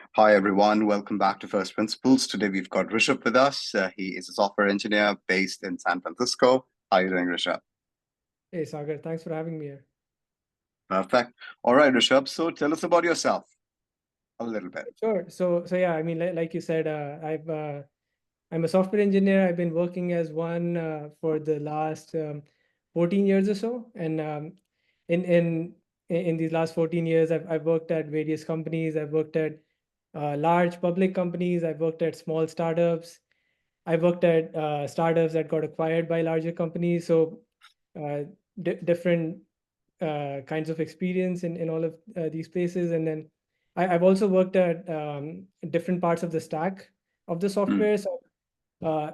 Hi, everyone. Welcome back to First Principles. Today we've got Rishabh with us. He is a software engineer based in San Francisco. How are you doing, Rishabh? Hey Sagar, thanks for having me here. Perfect. All right, Rishabh. So tell us about yourself a little bit. Sure. So yeah, I mean, like you said, I'm a software engineer. I've been working as one for the last 14 years or so, and in in in these last 14 years, I've worked at various companies. I've worked at large public companies. I've worked at small startups. I've worked at startups that got acquired by larger companies. So uh, different kinds of experience in all of these places. And then I've also worked at different parts of the stack of the Mm, software. So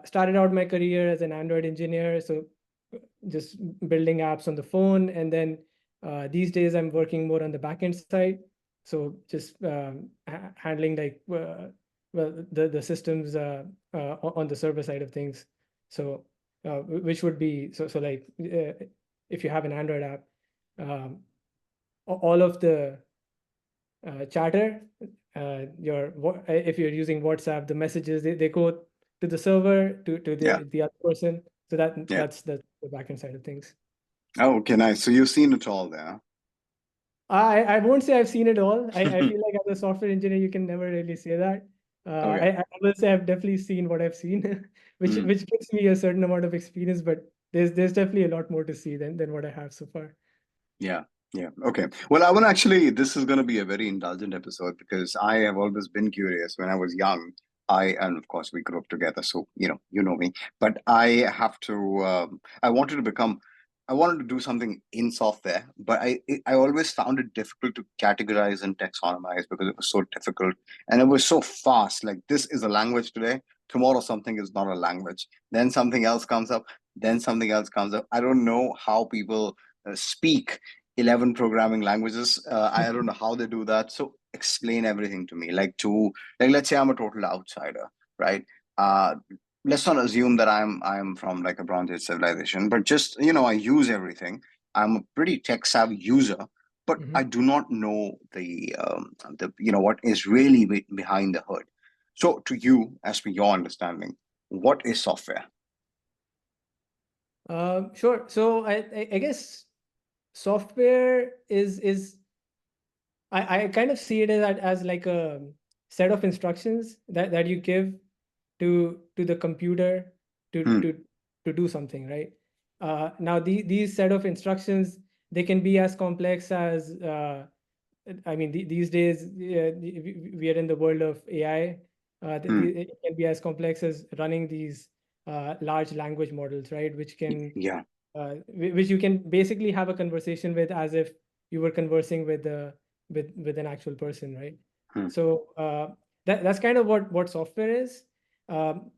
started out my career as an Android engineer, so just building apps on the phone. And then these days I'm working more on the backend side. So just handling like the systems on the server side of things. So which would be so like if you have an Android app, um, all of the chatter, if you're using WhatsApp, the messages they go to the server to yeah, the other person. So yeah. that's the backend side of things. Oh, okay, nice. So you've seen it all there. I won't say I've seen it all. I feel like as a software engineer, you can never really say that. Okay. I will say I've definitely seen what I've seen, Mm, which gives me a certain amount of experience, but there's definitely a lot more to see than what I have so far. yeah, yeah. Okay. Well, I want to actually, this is going to be a very indulgent episode because I have always been curious when I was young. And of course, we grew up together, so you know me. But I wanted to become I wanted to do something in software, but I always found it difficult to categorize and taxonomize because it was so difficult and it was so fast. Like this is a language today, tomorrow something is not a language, then something else comes up, then something else comes up. I don't know how people speak 11 programming languages. I don't know how they do that. So explain everything to me. Like let's say I'm a total outsider, right? Uh, let's not assume that I'm from like a Bronze Age civilization, but just I use everything. I'm a pretty tech savvy user, but I Mhm. do not know the what is really behind the hood. So to you, as per your understanding, what is software? Sure. So I guess software is I kind of see it as like a set of instructions that you give to the computer to Hmm, to to do something, right? Now these set of instructions, they can be as complex as I mean these days we are in the world of AI. hmm, It can be as complex as running these large language models, right? yeah, Which you can basically have a conversation with as if you were conversing with with an actual person, right? hmm, So that's kind of what software is. um,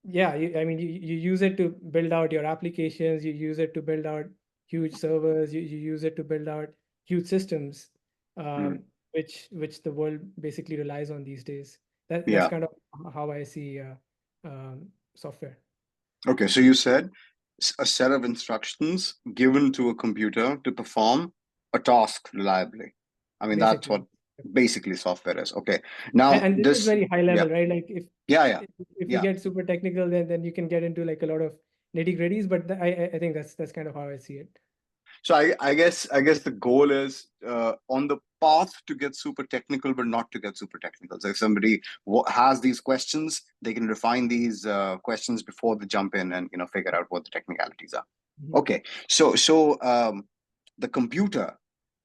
yeah, I mean you use it to build out your applications, you use it to build out huge servers, you use it to build out huge systems, hmm, which the world basically relies on these days. That's yeah. kind of how I see software. Okay, so you said a set of instructions given to a computer to perform a task reliably. I mean, that's what Basically. basically software is. Okay. Now, And this is this, very high yeah, level, right? Like yeah, yeah, if we yeah. get super technical, then you can get into like a lot of nitty gritties. But I think that's kind of how I see it. So I guess the goal is on the path to get super technical, but not to get super technical. So if somebody has these questions, they can refine these questions before they jump in and figure out what the technicalities are. Mhm. Okay, so the computer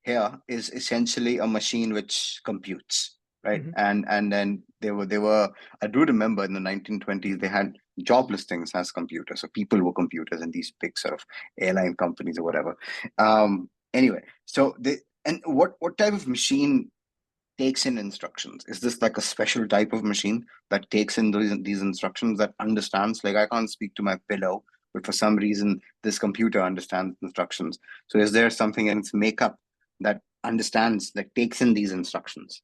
here is essentially a machine which computes, right? Mhm. And then they were I do remember in the 1920s they had job listings as computers, so people were computers in these big sort of airline companies or whatever. Anyway, so they and what type of machine takes in instructions? Is this like a special type of machine that takes in these instructions, that understands? Like I can't speak to my pillow, but for some reason this computer understands instructions. So is there something in its makeup that understands, that takes in these instructions?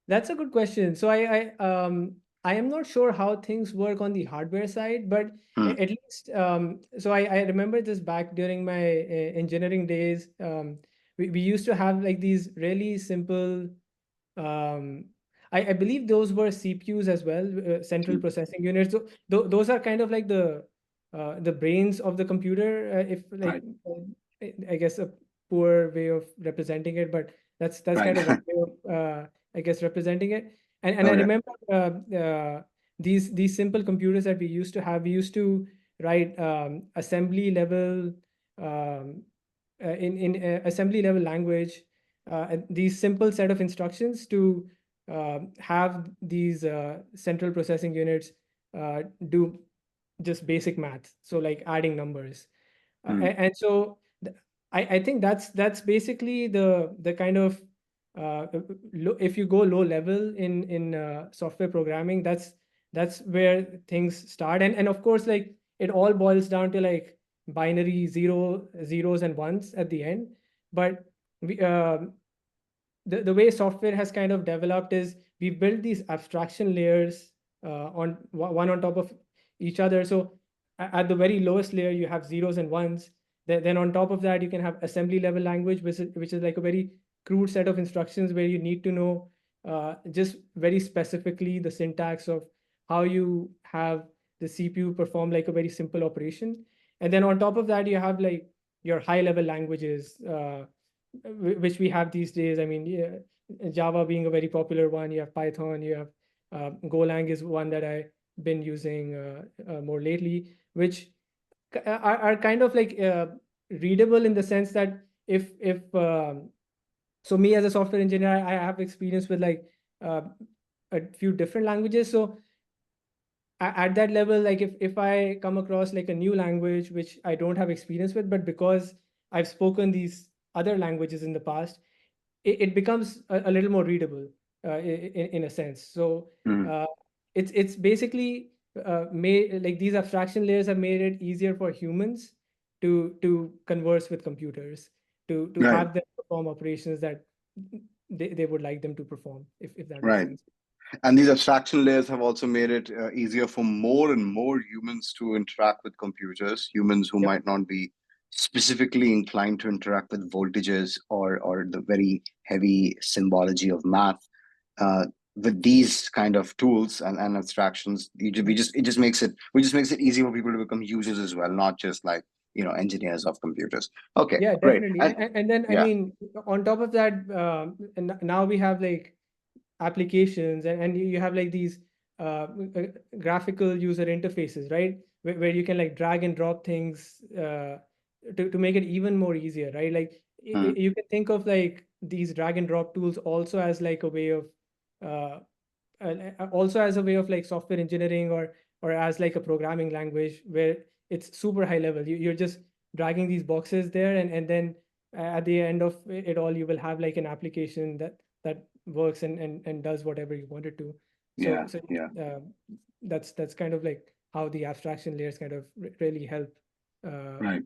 That's a good question. So I am not sure how things work on the hardware side, but Hmm, at least so I remember this back during my engineering days. We used to have like these really simple um, I believe those were CPUs as well, central processing units. So those are kind of like the brains of the computer, if like, Right. I guess a poor way of representing it, but that's Right. kind of one way of I guess representing it. And I Okay. remember these simple computers that we used to have. We used to write assembly level in assembly level language, and these simple set of instructions to have these central processing units do just basic math, so like adding numbers. Mm. And so I think that's basically the kind of if you go low level in software programming, that's where things start. And of course, like it all boils down to like binary zeros and ones at the end. But we the way software has kind of developed is we built these abstraction layers on one on top of each other. So at the very lowest layer you have zeros and ones. Then on top of that you can have assembly level language, which is like a very crude set of instructions where you need to know just very specifically the syntax of how you have the CPU perform like a very simple operation. And then on top of that you have like your high level languages, which we have these days. I mean, yeah, Java being a very popular one. You have Python. You have Golang is one that I've been using more lately, which are kind of like readable in the sense that if so me as a software engineer, I have experience with like uh, a few different languages. So at that level, like if I come across like a new language which I don't have experience with, but because I've spoken these other languages in the past, it becomes a little more readable in a sense. So Mm. uh, it's basically made like these abstraction layers have made it easier for humans to converse with computers, to Right. have them perform operations that they would like them to perform, if that makes Right. sense. And these abstraction layers have also made it easier for more and more humans to interact with computers, humans who Yep. might not be specifically inclined to interact with voltages or the very heavy symbology of math. Uh, with these kind of tools and abstractions, we just it just makes it we just makes it easy for people to become users as well, not just like engineers of computers. Okay, Yeah, great. definitely. And And then I yeah. mean, on top of that, now we have like applications, and you have like these graphical user interfaces, right? Where you can like drag and drop things to make it even more easier, right? Like Mm. you can think of like these drag and drop tools also as like a way of uh, also as a way of like software engineering, or as like a programming language where it's super high level. You're just dragging these boxes there, and then at the end of it all you will have like an application that works and does whatever you want it to. Yeah. So Yeah. uh, that's kind of like how the abstraction layers kind of really help uh, Right.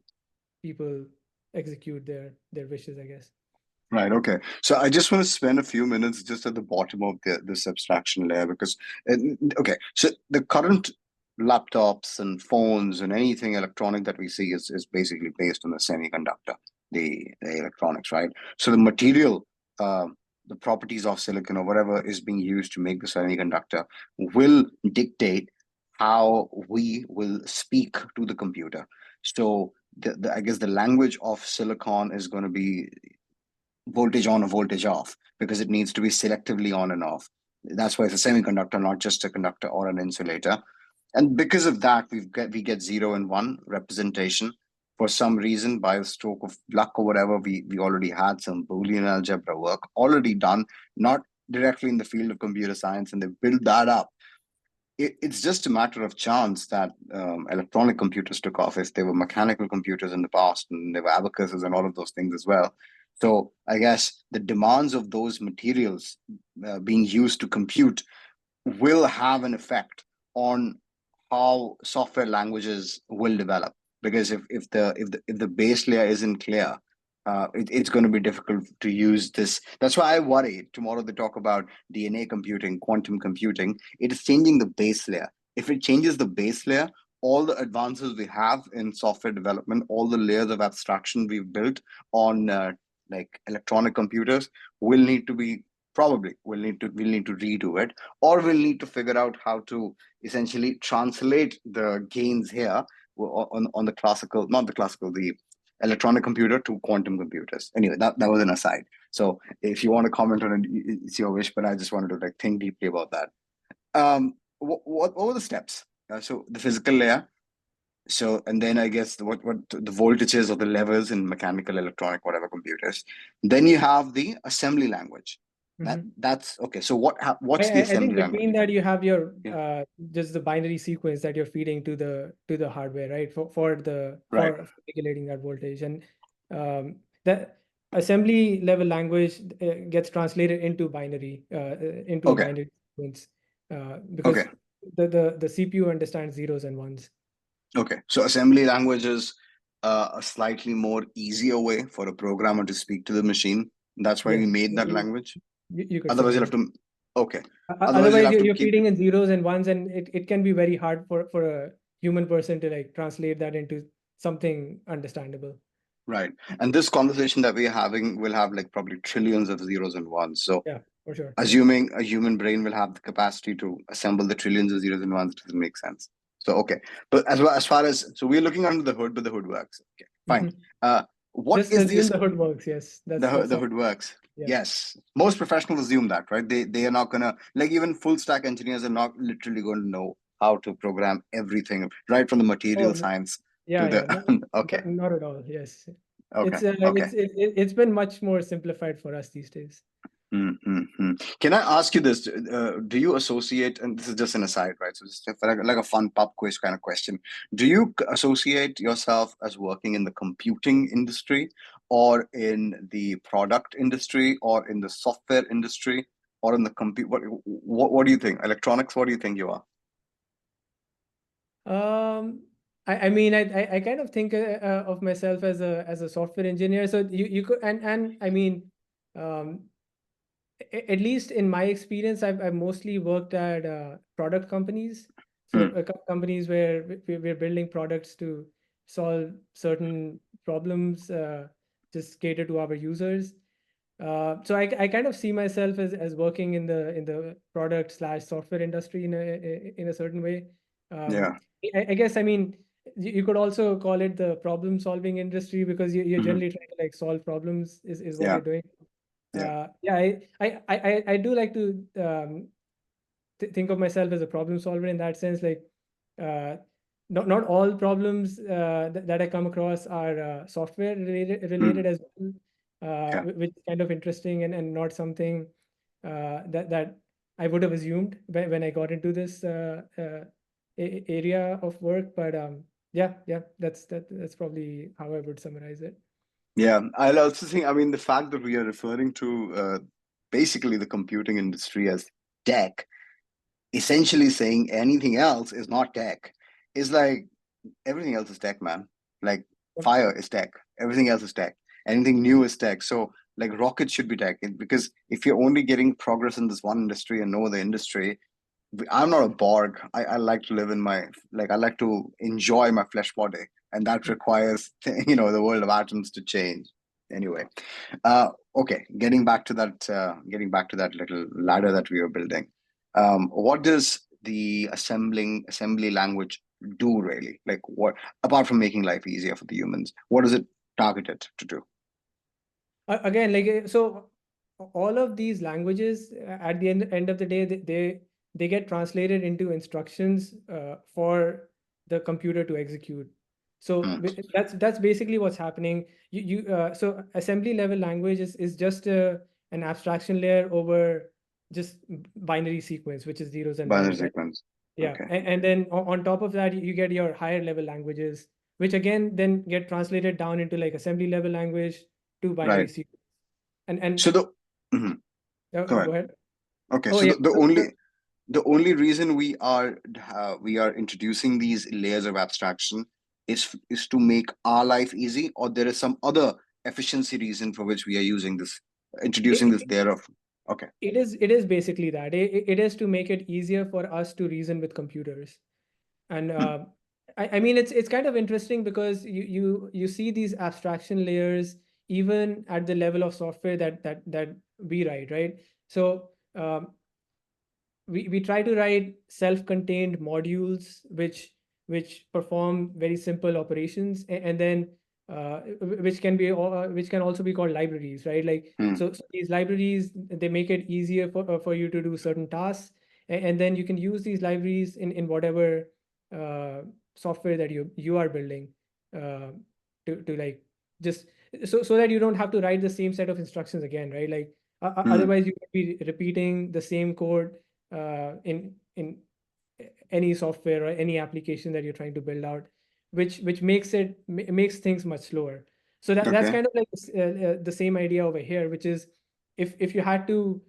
people execute their wishes, I guess. Right. Okay. So I just want to spend a few minutes just at the bottom of this abstraction layer because, okay. So the current laptops and phones and anything electronic that we see is basically based on the semiconductor, the electronics, right? So the material, the properties of silicon or whatever is being used to make the semiconductor will dictate how we will speak to the computer. So I guess the language of silicon is going to be voltage on or voltage off because it needs to be selectively on and off. That's why it's a semiconductor, not just a conductor or an insulator. And because of that, we get 0 and 1 representation. For some reason, by a stroke of luck or whatever, we already had some Boolean algebra work already done, not directly in the field of computer science, and they built that up. It's just a matter of chance that electronic computers took off. If they were mechanical computers in the past, and there were abacuses and all of those things as well. So I guess the demands of those materials being used to compute will have an effect on how software languages will develop. Because if the base layer isn't clear, it's going to be difficult to use this. That's why I worry. Tomorrow they talk about DNA computing, quantum computing. It is changing the base layer. If it changes the base layer, all the advances we have in software development, all the layers of abstraction we've built on like electronic computers will need to be probably we'll need to redo it, or we'll need to figure out how to essentially translate the gains here on the classical, not the classical, the electronic computer to quantum computers. Anyway, that was an aside. So if you want to comment on it, it's your wish, but I just wanted to like think deeply about that. What were the steps? So the physical layer. So and then I guess what the voltages or the levels in mechanical, electronic, whatever computers. Then you have the assembly language. That's okay. So what's the I think assembly between language? that you have your Yeah. just the binary sequence that you're feeding to the hardware, right? Right. For regulating that voltage, and that assembly level language gets translated into a Okay. binary sequence Okay. because the CPU understands zeros and ones. Okay. So assembly language is a slightly more easier way for a programmer to speak to the machine. That's why we Yes, made that language. you could say Otherwise, you'll have yes. to. Okay. Otherwise, you'll Otherwise, have to you're keep. feeding in zeros and ones, and it can be very hard for a human person to like translate that into something understandable. Right. And this conversation that we're having will have like probably trillions of zeros and ones. So Yeah, for sure. Yeah. assuming a human brain will have the capacity to assemble the trillions of zeros and ones doesn't make sense. So okay. But as far as so we're looking under the hood, but the hood works. Okay, fine. Mhm. What Just is the assume the hood works. Yes, that's the all. hood works? Yeah. Yes. Most professionals assume that, right? They are not gonna like even full stack engineers are not literally going to know how to program everything, right from the Oh, material science to yeah, the yeah. No, okay. not at all. Yes, Okay. Okay. it's been much more simplified for us these days. Mm-hmm. Can I ask you this? Do you associate, and this is just an aside, right? So it's just like a fun pub quiz kind of question. Do you associate yourself as working in the computing industry, or in the product industry, or in the software industry, or in the compute? What do you think? Electronics? What do you think you are? Um, I mean, I kind of think of myself as a software engineer. So you could and I mean, um, at least in my experience, I've mostly worked at product companies. So Hmm. companies where we're building products to solve certain problems, just cater to our users. So I kind of see myself as working in the product slash software industry in a certain way. Um, Yeah. I guess I mean you could also call it the problem solving industry because you're Hmm. generally trying to like solve problems is what Yeah. you're doing. Yeah. Yeah, I do like to think of myself as a problem solver in that sense. Like, uh, not all problems that I come across are software Hmm. related as well, Yeah. which is kind of interesting and not something that I would have assumed when I got into this area of work. But yeah, that's probably how I would summarize it. Yeah, I'll also think, I mean, the fact that we are referring to basically the computing industry as tech, essentially saying anything else is not tech, is like everything else is tech, man. Like Yep. fire is tech, everything else is tech, anything new is tech. So, like rockets should be tech because if you're only getting progress in this one industry and no other industry, I'm not a Borg. I like to live in my like I like to enjoy my flesh body, and that requires the world of atoms to change. Anyway, okay, getting back to that little ladder that we were building. What does the assembly language do really? Like what apart from making life easier for the humans, what is it targeted to do? Again, like so all of these languages at the end of the day they get translated into instructions for the computer to execute. So Hmm. that's basically what's happening. So assembly level language is just an abstraction layer over just binary sequence, which is zeros and Binary ones, right? sequence. Yeah, Okay. and then on top of that, you get your higher level languages, which again then get translated down into like assembly level language to binary Right. sequence. And So the Mhm. Go go ahead. ahead. Okay. Oh So yeah. the only reason we are introducing these layers of abstraction is to make our life easy, or there is some other efficiency reason for which we are using this introducing this It, layer of okay. it is basically that it is to make it easier for us to reason with computers. And Hmm. I mean it's kind of interesting because you see these abstraction layers even at the level of software that we write, right? So we try to write self-contained modules which perform very simple operations, and then which can also be called libraries, right? Like, Hmm. so these libraries, they make it easier for you to do certain tasks, and then you can use these libraries in whatever uh, software that you are building, uh, to like, just so that you don't have to write the same set of instructions again, right? Like, Hmm. otherwise you would be repeating the same code in any software or any application that you're trying to build out, which makes things much slower. So that's Okay. kind of like the same idea over here, which is, if you had to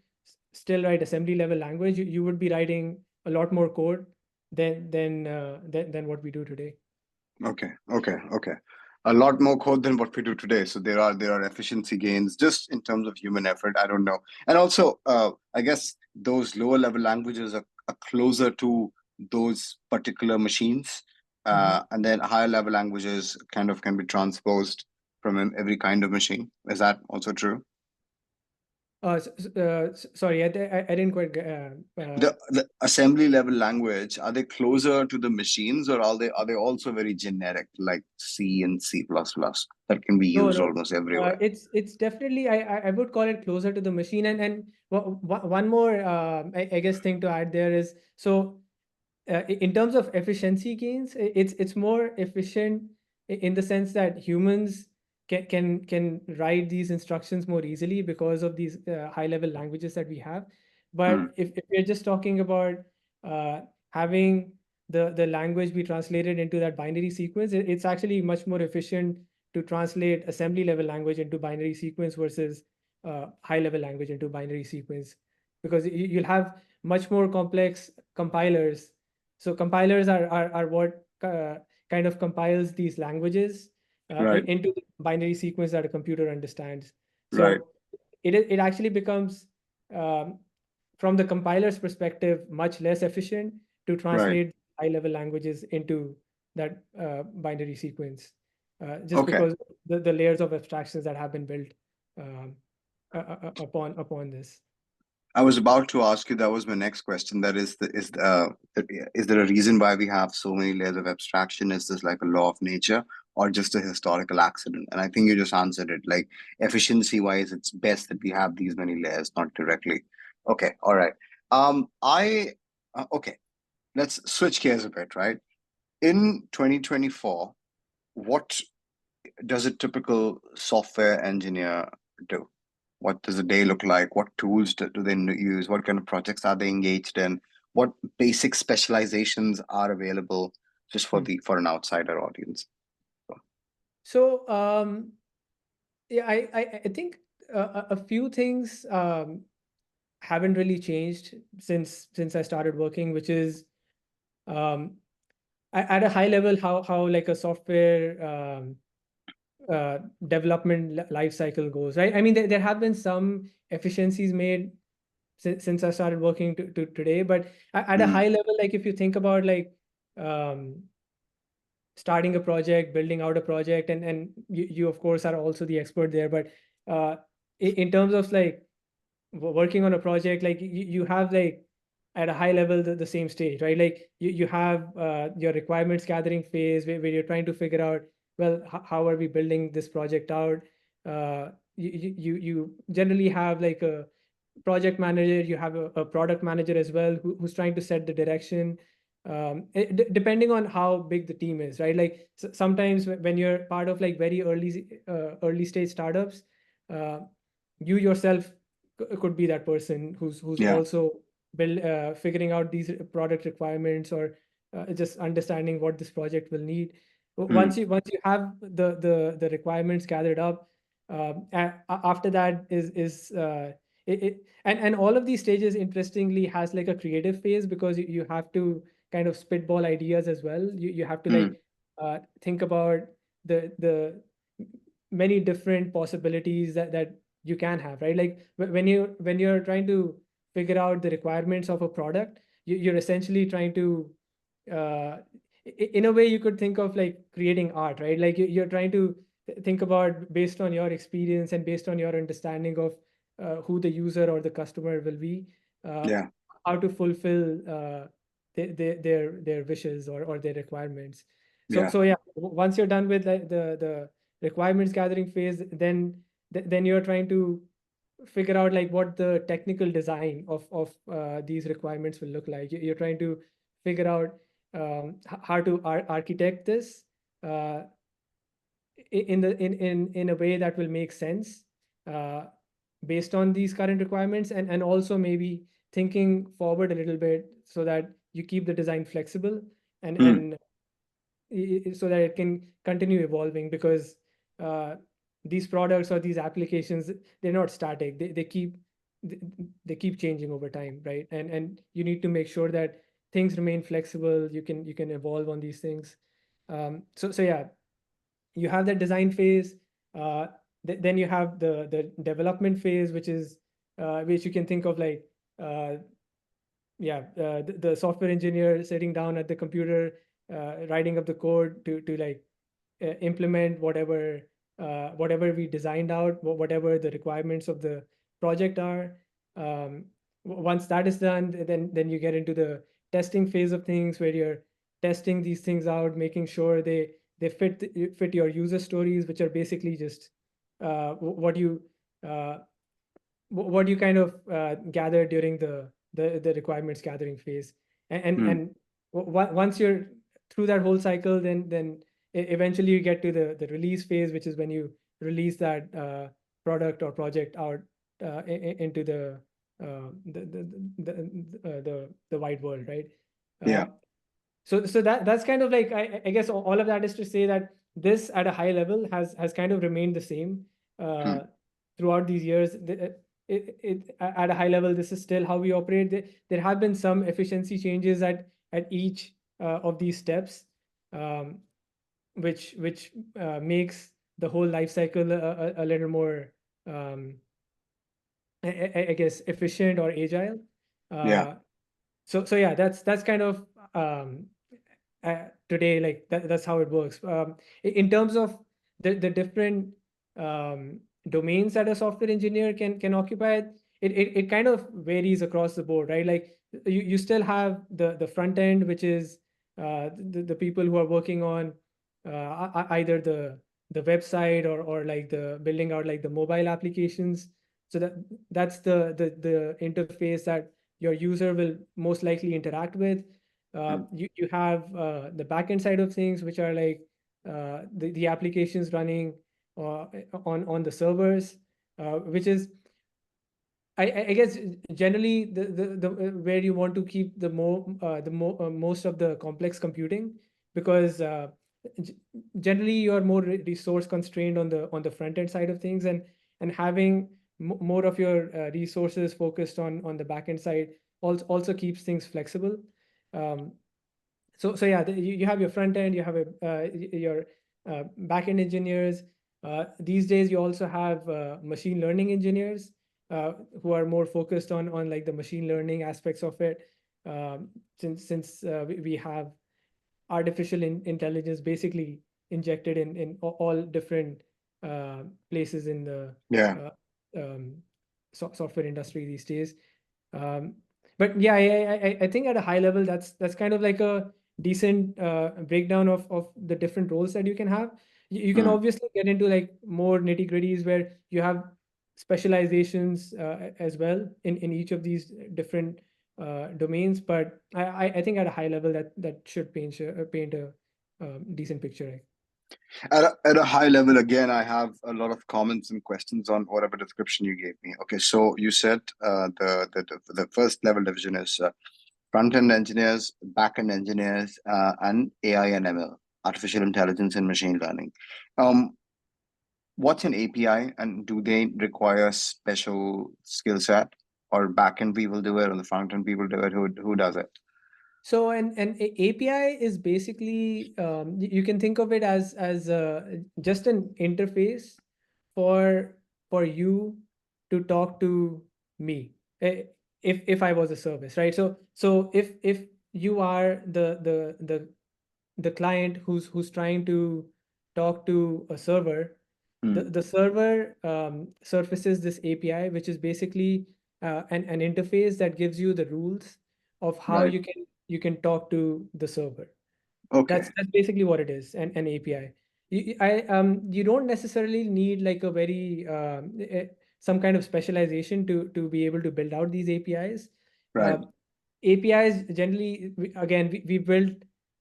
still write assembly level language, you would be writing a lot more code than what we do today. Okay, okay, okay. A lot more code than what we do today. So there are efficiency gains just in terms of human effort. I don't know, and also I guess those lower level languages are closer to those particular machines, Mhm. and then higher level languages kind of can be transposed from every kind of machine. Is that also true? Sorry, I didn't quite The assembly level language, are they closer to the machines, or are they also very generic like C and C++ plus plus that can be no, used no. almost everywhere? It's definitely, I would call it closer to the machine, and one more I guess thing to add there is, so in terms of efficiency gains, it's more efficient in the sense that humans can write these instructions more easily because of these high level languages that we have. Hmm. But if we're just talking about uh, having the language be translated into that binary sequence, it's actually much more efficient to translate assembly level language into binary sequence versus high level language into binary sequence, because you'll have much more complex compilers. So compilers are what kind of compiles these languages Right, into the binary sequence that a computer understands. right, So it actually becomes, um, from the compiler's perspective, much less efficient to right. translate high level languages into that binary sequence, just Okay. because the layers of abstractions that have been built um, upon this. I was about to ask you, that was my next question. That is there a reason why we have so many layers of abstraction? Is this like a law of nature or just a historical accident? And I think you just answered it. Like efficiency wise, it's best that we have these many layers, not directly. Okay, all right. I okay. Let's switch gears a bit, right? In 2024, what does a typical software engineer do? What does a day look like? What tools do they use? What kind of projects are they engaged in? What basic specializations are available just for Hmm. the for an outsider audience? So yeah, I think a few things haven't really changed since I started working, which is, um, at a high level, how like a software development life cycle goes, right? I mean, there have been some efficiencies made since I started working to today, but at a Mm, high level, like, if you think about, like, um, starting a project, building out a project, and you of course are also the expert there, but uh, in terms of, like, working on a project, like, you have, like, at a high level the same stage, right? Like, you have your requirements gathering phase where you're trying to figure out, well, how are we building this project out. You generally have, like, a project manager, you have a product manager as well, who's trying to set the direction, depending on how big the team is, right? Like, sometimes when you're part of, like, very early stage startups, uh, you yourself could be that person who's yeah. also figuring out these product requirements, or just understanding what this project will need. Mm, Once you have the requirements gathered up, after that is and all of these stages, interestingly, has, like, a creative phase, because you have to kind of spitball ideas as well. You have to, mm, like, think about the many different possibilities that you can have, right? Like, when you're trying to figure out the requirements of a product, you're essentially trying to, uh, in a way, you could think of, like, creating art, right? Like, you're trying to think about, based on your experience and based on your understanding of who the user or the customer will be, uh, Yeah. how to fulfill their wishes or their requirements. Yeah. So yeah, once you're done with the requirements gathering phase, then you're trying to figure out like what the technical design of these requirements will look like. You're trying to figure out how to architect this uh, in a way that will make sense uh, based on these current requirements, and also maybe thinking forward a little bit so that you keep the design flexible and Mm, and so that it can continue evolving, because uh, these products or these applications, they're not static. They, they keep changing over time, right? And you need to make sure that things remain flexible. You can evolve on these things. So yeah, you have that design phase. uh, then you have the development phase, which you can think of like uh, yeah, the software engineer sitting down at the computer, writing up the code to like implement whatever we designed out, whatever the requirements of the project are. Once that is done, then you get into the testing phase of things, where you're testing these things out, making sure they fit your user stories, which are basically just what you uh, what you kind of gather during the requirements gathering phase. mm, And once you're through that whole cycle, then eventually you get to the release phase, which is when you release that product or project out into the wide world, right? uh, yeah. so that's kind of like, I guess all of that is to say that this at a high level has kind of remained the same Mm, uh, throughout these years. At a high level, this is still how we operate. There have been some efficiency changes at each of these steps, um, which makes the whole life cycle a little more, um, I guess, efficient or agile. yeah. Uh, so yeah, that's kind of um, today, like that's how it works. In terms of the different um, domains that a software engineer can occupy, it kind of varies across the board, right? Like you still have the front end, which is the people who are working on either the website or like the building out like the mobile applications. So that's the interface that your user will most likely interact with. Mm, You have the backend side of things, which are like the applications running on the servers, which is I guess generally the where you want to keep most of the complex computing, because g- generally you are more resource constrained on the front end side of things, and having more of your resources focused on the back end side also keeps things flexible. Um, so yeah, you have your front end, you have your back end engineers. These days you also have machine learning engineers uh, who are more focused on like the machine learning aspects of it, since we have artificial intelligence basically injected in all different places in the yeah. uh, um, software industry these days. Um, but yeah, I think at a high level, that's kind of like a decent breakdown of the different roles that you can have. You can Mm. obviously get into like more nitty gritties where you have specializations as well in each of these different domains. But I think at a high level that should paint a decent picture. At a high level, again, I have a lot of comments and questions on whatever description you gave me. Okay, so you said the first level division is front end engineers, back end engineers, and AI and ML, artificial intelligence and machine learning. Um, what's an API, and do they require special skill set, or back end people do it, or the front end people do it? Who does it? So an API is basically, you can think of it as just an interface for for you to talk to me, eh, if I was a service, right? So if you are the client who's trying to talk to a server, Hmm. The server surfaces this API, which is basically an interface that gives you the rules of how Right. you can talk to the server. Okay. That's basically what it is, an API. You don't necessarily need like a very some kind of specialization to be able to build out these APIs. Right. Uh, APIs generally, we built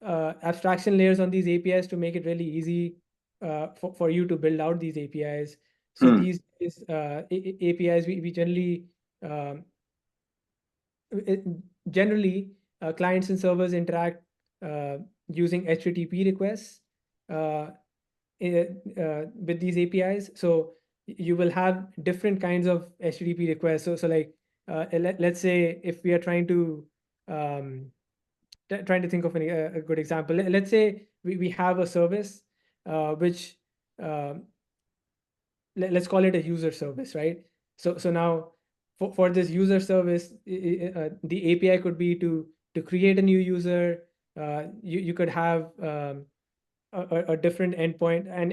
abstraction layers on these APIs to make it really easy for you to build out these APIs. So Hmm. these APIs we generally um, it- generally clients and servers interact uh, using HTTP requests uh, with these APIs. So you will have different kinds of HTTP requests. So like let's say if we are um, trying to think of a good example. Let's say we have a service which um, let's call it a user service, right? So now for this user service, the API could be to create a new user. You could have a different endpoint, and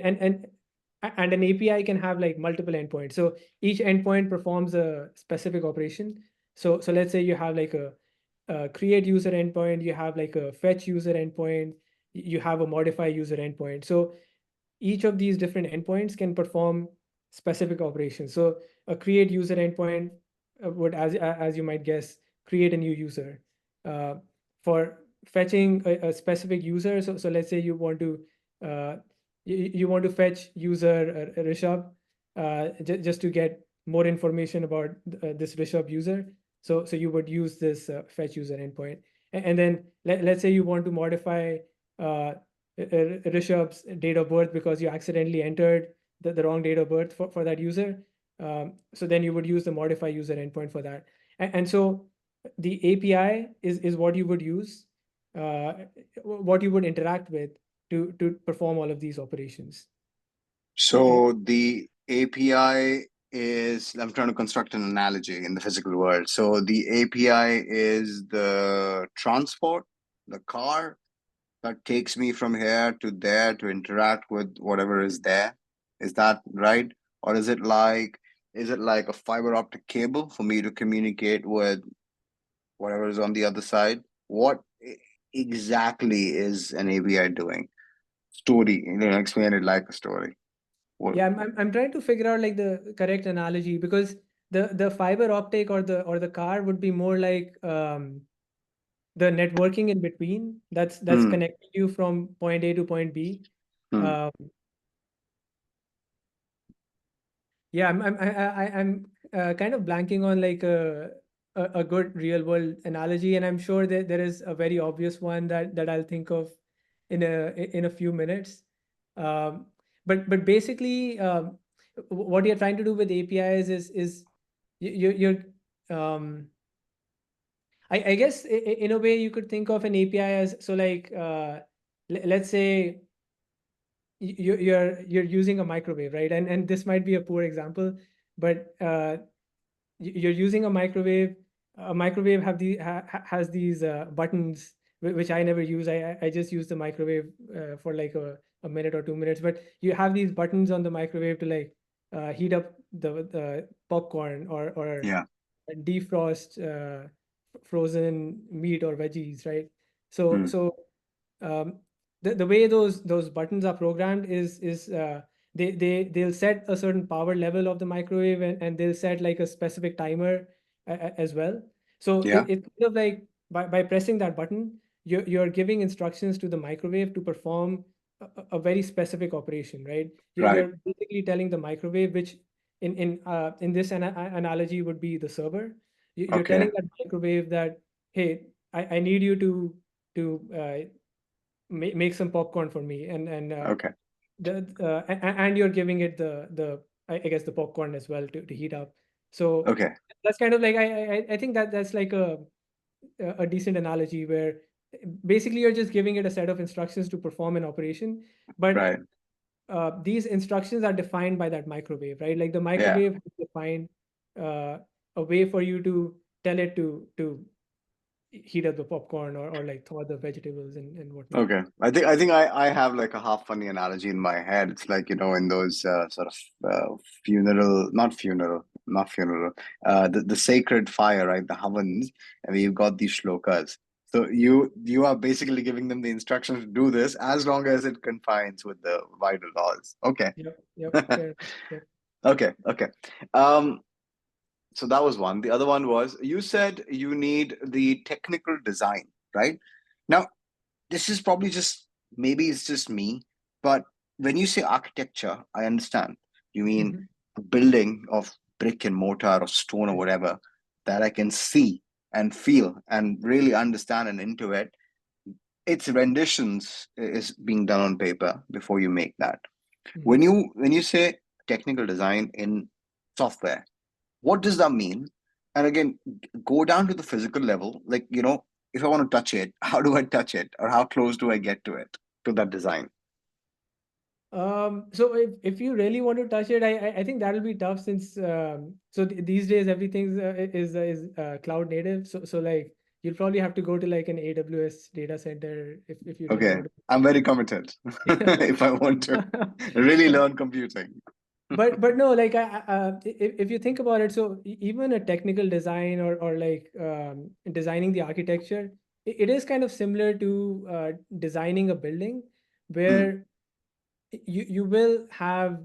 an API can have like multiple endpoints. So each endpoint performs a specific operation. So let's say you have like a create user endpoint, you have like a fetch user endpoint, you have a modify user endpoint. So each of these different endpoints can perform specific operations. So a create user endpoint would, as you might guess, create a new user. Uh, for fetching a specific user, so let's say uh, you want to fetch user Rishabh just to get more information about this Rishabh user. So you would use this fetch user endpoint, and then let's say you want to modify uh, Rishabh's date of birth because you accidentally entered the wrong date of birth for that user. So then you would use the modify user endpoint for that. And so the API is what you would use, uh, what you would interact with to perform all of these operations. So the API is, I'm trying to construct an analogy in the physical world. So the API is the transport, the car that takes me from here to there to interact with whatever is there. Is that right? Or is it like a fiber optic cable for me to communicate with whatever is on the other side? What exactly is an API doing? Story, explain it like a story. What? Yeah, I'm trying to figure out like the correct analogy, because the fiber optic or the car would be more like the networking in between that's Hmm. connecting you from point A to point B. Hmm. Um, yeah, I'm kind of blanking on like a good real world analogy, and I'm sure that there is a very obvious one that I'll think of in a few minutes. Um, but basically, what you're trying to do with APIs is you're I guess in a way you could think of an API as, so like let's say you're using a microwave, right? And this might be a poor example, but you're using a microwave. A microwave has these buttons which I never use. I just use the microwave for like a minute or 2 minutes. But you have these buttons on the microwave to like heat up the popcorn or Yeah. defrost frozen meat or veggies, right? So Hmm. so um, the way those buttons are programmed is they'll set a certain power level of the microwave, and they'll set like a specific timer as well. So Yeah. it's kind of like by pressing that button, you're giving instructions to the microwave to perform a very specific operation, right? Right. You're basically telling the microwave, which in this analogy would be the server. You're Okay. telling that microwave that, hey, I need you to make some popcorn for me, Okay. and you're giving it I guess the popcorn as well to heat up. So Okay. that's kind of like I think that's like a decent analogy, where basically you're just giving it a set of instructions to perform an operation, but Right. these instructions are defined by that microwave, right? Like the Yeah. microwave has defined uh, a way for you to tell it to heat up the popcorn or like thaw the vegetables and whatnot. Okay. I think I have like a half funny analogy in my head. It's like, in those sort of not funeral, the sacred fire, right? The havans, and you've got these shlokas. So you are basically giving them the instructions to do this as long as it confines with the vital laws. Okay. Yep, yep, fair enough. Yep. Okay, okay. Um, so that was one. The other one was you said you need the technical design, right? Now, this is probably just maybe it's just me, but when you say architecture, I understand. You mean Hmm. a building of brick and mortar or stone or whatever that I can see and feel and really understand and into it. Its renditions is being done on paper before you make that. Hmm. When you say technical design in software, what does that mean? And again, go down to the physical level. Like, if I want to touch it, how do I touch it? Or how close do I get to it, to that design? So if you really want to touch it, I think that'll be tough since these days everything is cloud native. So like you'll probably have to go to like an AWS data center if you really Okay. want I'm very committed to. if I want to really learn computing. But no, like if you think about it, so even a technical design or like designing the architecture, it is kind of similar to designing a building Hmm, where you will have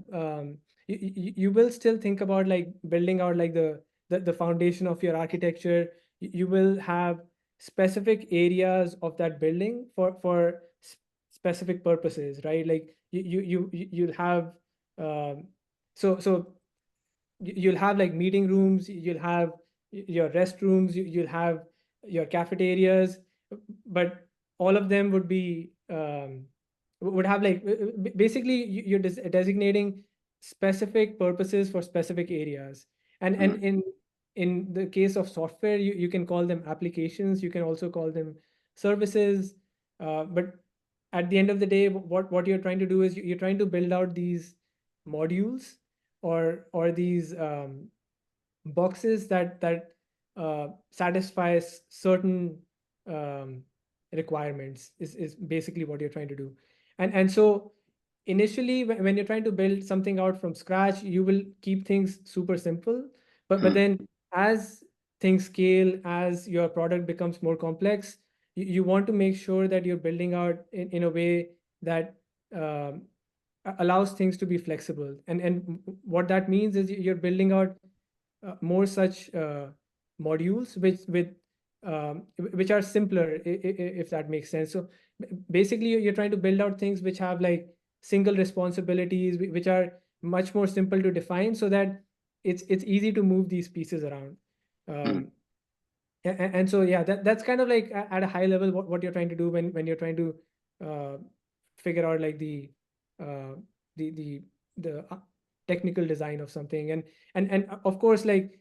you will still think about like building out like the foundation of your architecture. You will have specific areas of that building for specific purposes, right? Like you'll have um, so you'll have like meeting rooms, you'll have your restrooms, you'll have your cafeterias, but all of them would be would have like basically you're designating specific purposes for specific areas. And hmm, in the case of software, you can call them applications, you can also call them services, but at the end of the day, what you're trying to do is you're trying to build out these modules or these boxes that satisfies certain um, requirements is basically what you're trying to do. And so initially when you're trying to build something out from scratch, you will keep things super simple, but hmm, then as things scale, as your product becomes more complex, you want to make sure that you're building out in a way that um, allows things to be flexible. And what that means is you're building out more such modules which are simpler, if that makes sense. So basically you're trying to build out things which have like single responsibilities, which are much more simple to define, so that it's easy to move these pieces around. hmm, um, and so yeah, that's kind of like at a high level what you're trying to do when you're trying to uh, figure out like uh, the the the technical design of something. And of course, like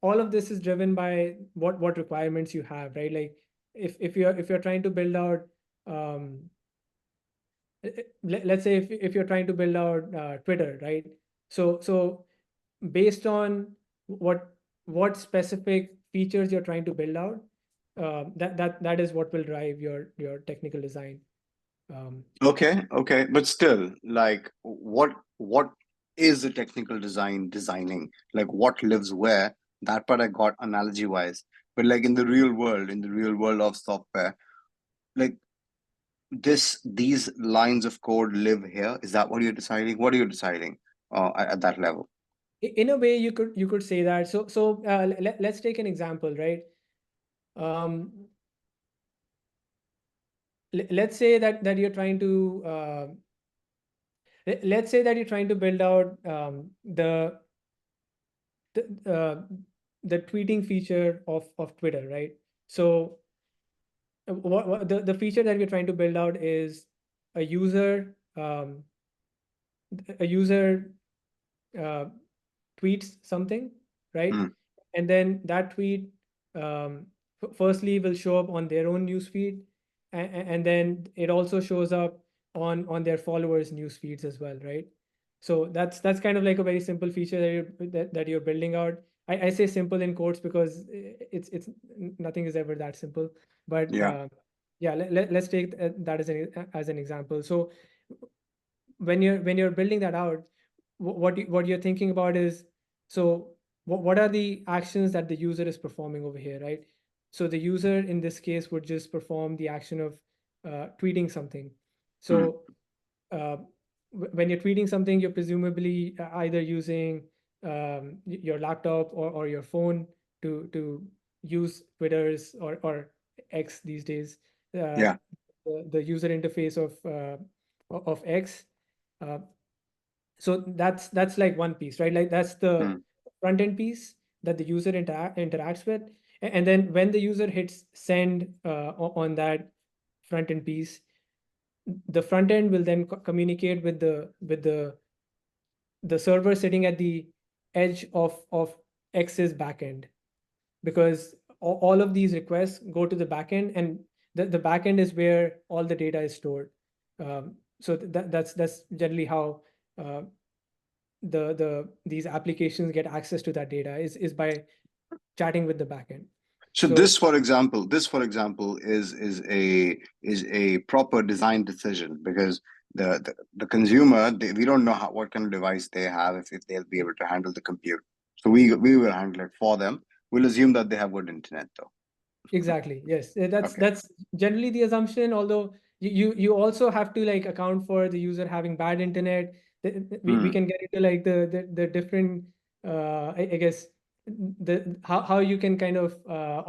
all of this is driven by what requirements you have, right? Like if you're trying to build out um, let's say if you're trying to build out Twitter, right? So based on what what specific features you're trying to build out, that is what will drive your technical design. um, Okay, okay. But still, like what is the technical design designing? Like what lives where? That part I got analogy wise. But like in the real world of software, like these lines of code live here. Is that what you're deciding? What are you deciding at that level? in a way you could say that. So let's take an example, right? um, let's say that you're trying to let's say that you're trying to build out the, the tweeting feature of Twitter, right? So the feature that we're trying to build out is a user um, a user uh, tweets something, right? Hmm, And then that tweet um, firstly will show up on their own news feed, and then it also shows up on their followers news feeds as well, right? So that's kind of like a very simple feature that you're building out. I say simple in quotes because it's nothing is ever that simple. But Yeah. yeah, let's take that as an example. So when you're building that out, what you're thinking about is, so what are the actions that the user is performing over here, right? So the user in this case would just perform the action of tweeting something. Mm. So uh, when you're tweeting something, you're presumably either using your laptop or your phone to use Twitter's or X these days, uh, Yeah. the user interface of X. Uh, so that's like one piece, right? Like that's the Mm. front end piece that the user interacts with. And then when the user hits send on that front end piece, the front end will then communicate with the server sitting at the edge of X's backend, because all of these requests go to the backend, and the backend is where all the data is stored. So that's generally how uh, the these applications get access to that data is by chatting with the backend. So So this for example is a proper design decision, because the consumer, we don't know what kind of device they have, if they'll be able to handle the compute. So we will handle it for them. We'll assume that they have good internet though. exactly, yes. That's Okay. that's generally the assumption, although you also have to like account for the user having bad internet. We Mm. can get into like the different I guess the how you can kind of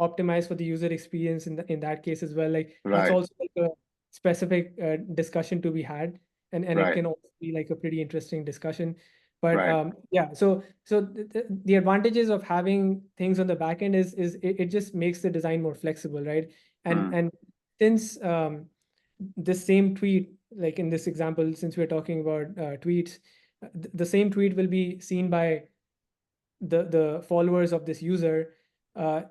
optimize for the user experience in that case as well. Like that's Right. also like a specific discussion to be had, and it Right. can also be like a pretty interesting discussion. But Right. yeah, so the advantages of having things on the back end is it just makes the design more flexible, right? Mm. And since the same tweet, like in this example, since we're talking about tweets, the same tweet will be seen by the followers of this user.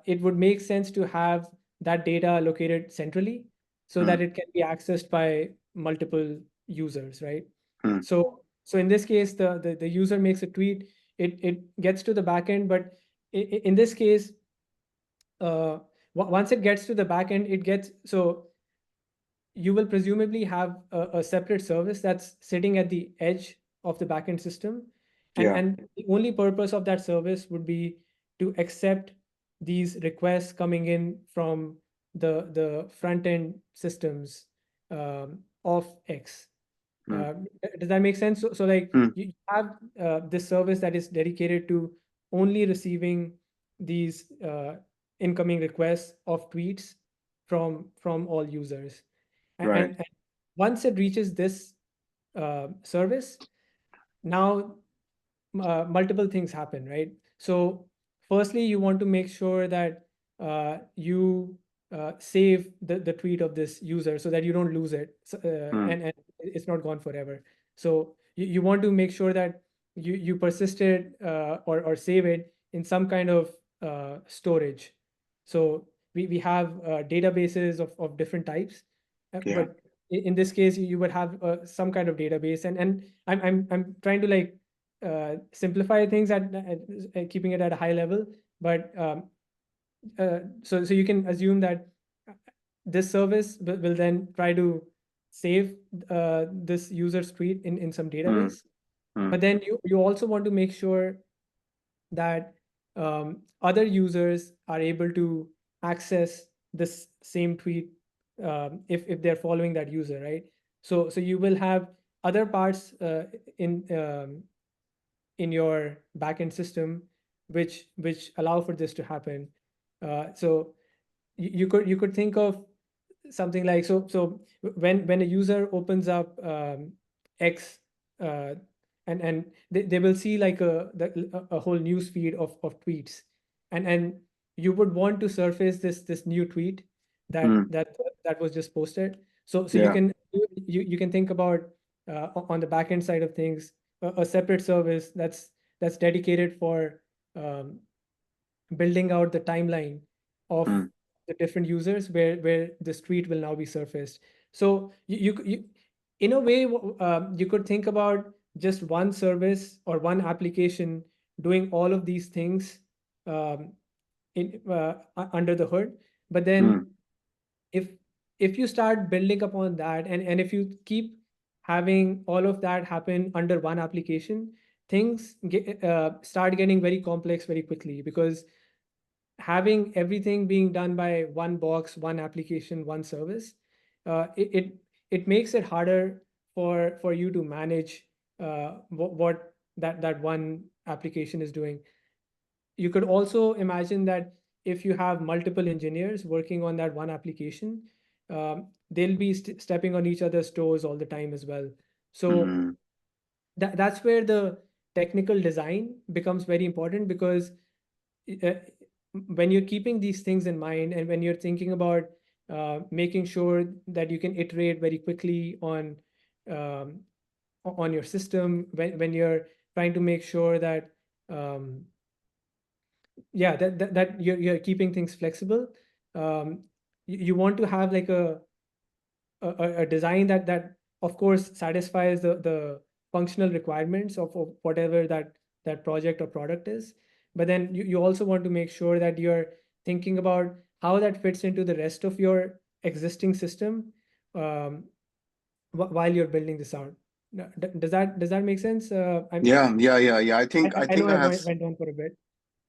It would make sense to have that data located centrally so that Mm. it can be accessed by multiple users, right? Mm. So in this case, the user makes a tweet, it gets to the backend, but in this case, uh, once it gets to the backend, it gets so you will presumably have a separate service that's sitting at the edge of the backend system. And, Yeah. and the only purpose of that service would be to accept these requests coming in from the front end systems of X. Mm. Does that make sense? So like Mm. you have this service that is dedicated to only receiving these incoming requests of tweets from all users. Right. And once it reaches this service, now multiple things happen, right? So, firstly, you want to make sure that you save the tweet of this user so that you don't lose it, Mm. and it's not gone forever. So, you want to make sure that you persist it or save it in some kind of storage. So, we have databases of different types, Yeah. but in this case, you would have some kind of database, and I'm trying to like simplify things at keeping it at a high level. But so you can assume that this service will then try to save this user's tweet in some Mm. database. Mm. But then you also want to make sure that other users are able to access this same tweet if they're following that user, right? So you will have other parts in your backend system which allow for this to happen. So you could think of something like, so when a user opens up X, uh, and they will see like a whole news feed of tweets, and you would want to surface this new tweet that Mm. that that was just posted. So Yeah. you can think about on the backend side of things, a separate service that's dedicated for um, building out the timeline of Mm. the different users where this tweet will now be surfaced. So in a way, you could think about just one service or one application doing all of these things um, under the hood. But then mm, if if you start building upon that, and if you keep having all of that happen under one application, things start getting very complex very quickly, because having everything being done by one box, one application, one service, it makes it harder for you to manage what that one application is doing. You could also imagine that if you have multiple engineers working on that one application, they'll be stepping on each other's toes all the time as well. So mm. that's where the technical design becomes very important, because uh, when you're keeping these things in mind, and when you're thinking about making sure that you can iterate very quickly um, on your system, when you're trying to make sure that um, yeah, that you're keeping things flexible. You want to have like a design that of course satisfies the functional requirements of whatever that project or product is. But then you also want to make sure that you're thinking about how that fits into the rest of your existing system, um, while you're building this out. Does that make sense? Yeah, yeah, yeah, yeah. I I know think I I have. went on for a bit.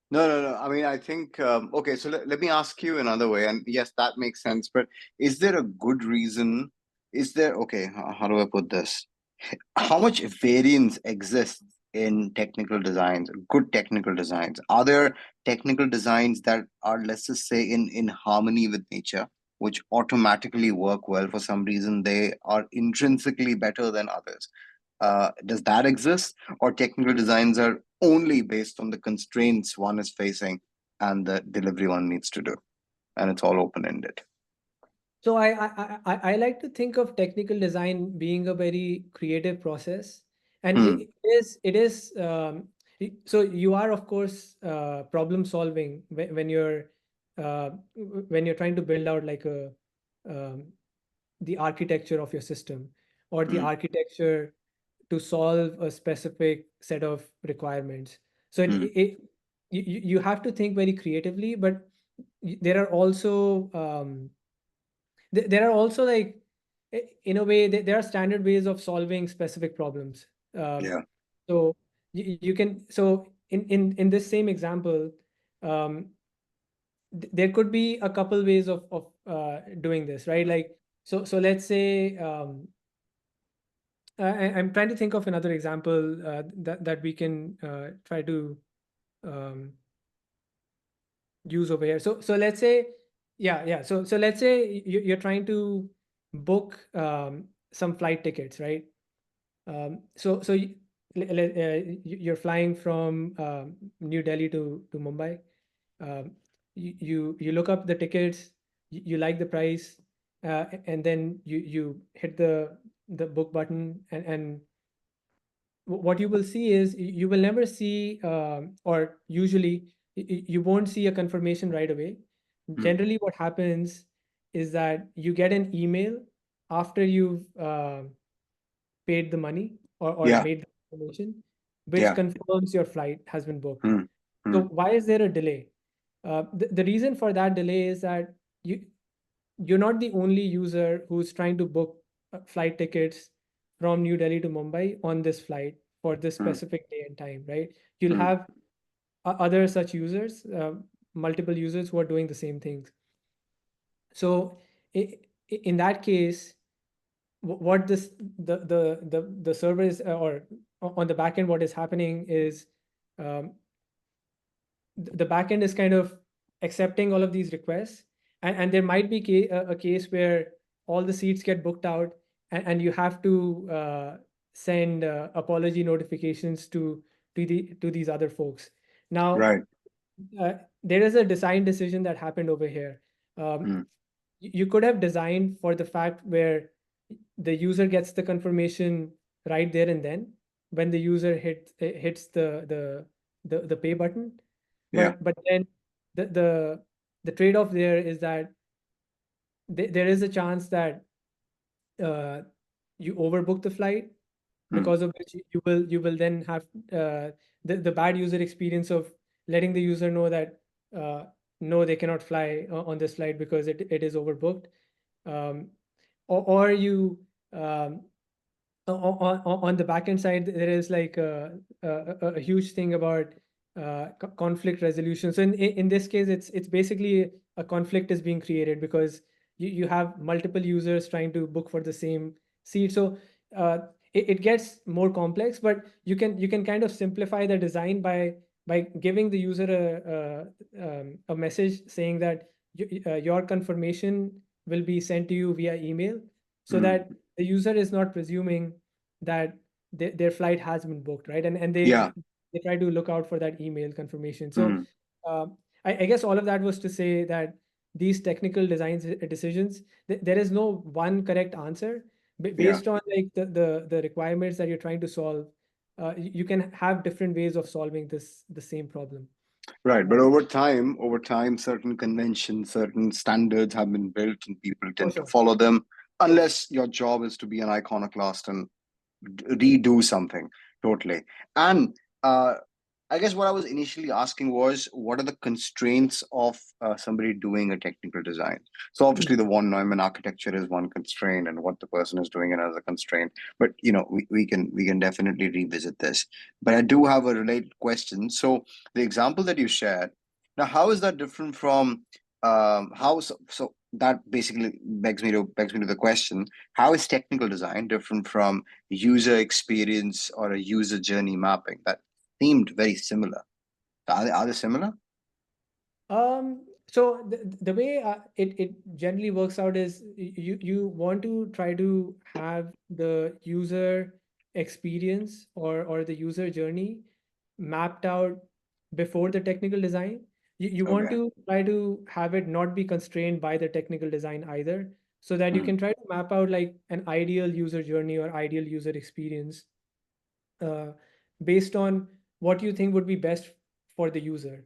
No, no, no. I mean, I think, okay, so let me ask you another way. And yes, that makes sense. But is there a good reason? Is there, okay, how do I put this? How much variance exists in technical designs, good technical designs? Are there technical designs that are, let's just say, in harmony with nature, which automatically work well for some reason? They are intrinsically better than others. Does that exist, or technical designs are only based on the constraints one is facing and the delivery one needs to do, and it's all open ended? So I like to think of technical design being a very creative process, and Hmm. so you are of course problem solving when you're trying to build out like a um, the architecture of your system, or the Hmm. architecture to solve a specific set of requirements. So Hmm. you have to think very creatively, but there are also there are also like in a way there are standard ways of solving specific problems. um, Yeah. so you can, so in this same example, um, there could be a couple ways of doing this, right? Like, so let's say, I'm trying to think of another example that we can try to um, use over here. So let's say, yeah. So let's say you're trying to book some flight tickets, right? You're flying from New Delhi to Mumbai. You look up the tickets, you like the price, and then you hit the book button, and what you will see is you will never see, or usually you won't see a confirmation right away. Hmm. Generally, what happens is that you get an email after you've paid the money, or Yeah. made the confirmation, which Yeah. confirms your flight has been booked. Hmm. So Hmm. why is there a delay? The reason for that delay is that you're not the only user who's trying to book flight tickets from New Delhi to Mumbai on this flight for this Hmm. specific day and time, right? You'll Hmm. have other such users, multiple users who are doing the same things. So in that case, what this the server is, or on the back end, what is happening is, um, the backend is kind of accepting all of these requests, and there might be a case where all the seats get booked out, and you have to send apology notifications to these other folks. Now, Right. there is a design decision that happened over here. um, Hmm. you could have designed for the fact where the user gets the confirmation right there and then when the user hits the pay button. Yeah. But then the trade-off there is that there is a chance that uh, you overbook the flight, Hmm. because of which you will then have the bad user experience of letting the user know that no, they cannot fly on this flight because it is overbooked. Um, or you on the backend side, there is like a huge thing about conflict resolution. So in this case, it's basically a conflict is being created because you have multiple users trying to book for the same seat. So uh, it gets more complex, but you can kind of simplify the design by giving the user a message saying that your confirmation will be sent to you via email, so Mm. that the user is not presuming that their flight has been booked, right? And Yeah. they try to look out for that email confirmation. So Mm. uh, I guess all of that was to say that these technical design decisions, there is no one correct answer. Yeah. Based on like the requirements that you're trying to solve. You can have different ways of solving the same problem. Right. But uh, over time, certain conventions, certain standards have been built, and people for tend to sure. follow them, unless your job is to be an iconoclast and redo something totally. And uh, I guess what I was initially asking was, what are the constraints of somebody doing a technical design? So Hmm. obviously, the von Neumann architecture is one constraint, and what the person is doing another constraint. But we can definitely revisit this. But I do have a related question. So the example that you shared, now how is that different from how so that basically begs me to the question: how is technical design different from user experience or a user journey mapping? That seemed very similar. Are they similar? So the way it generally works out is you want to try to have the user experience or the user journey mapped out before the technical design. You want Okay. to try to have it not be constrained by the technical design either, so that you Mm, can try to map out like an ideal user journey or ideal user experience uh, based on what you think would be best for the user.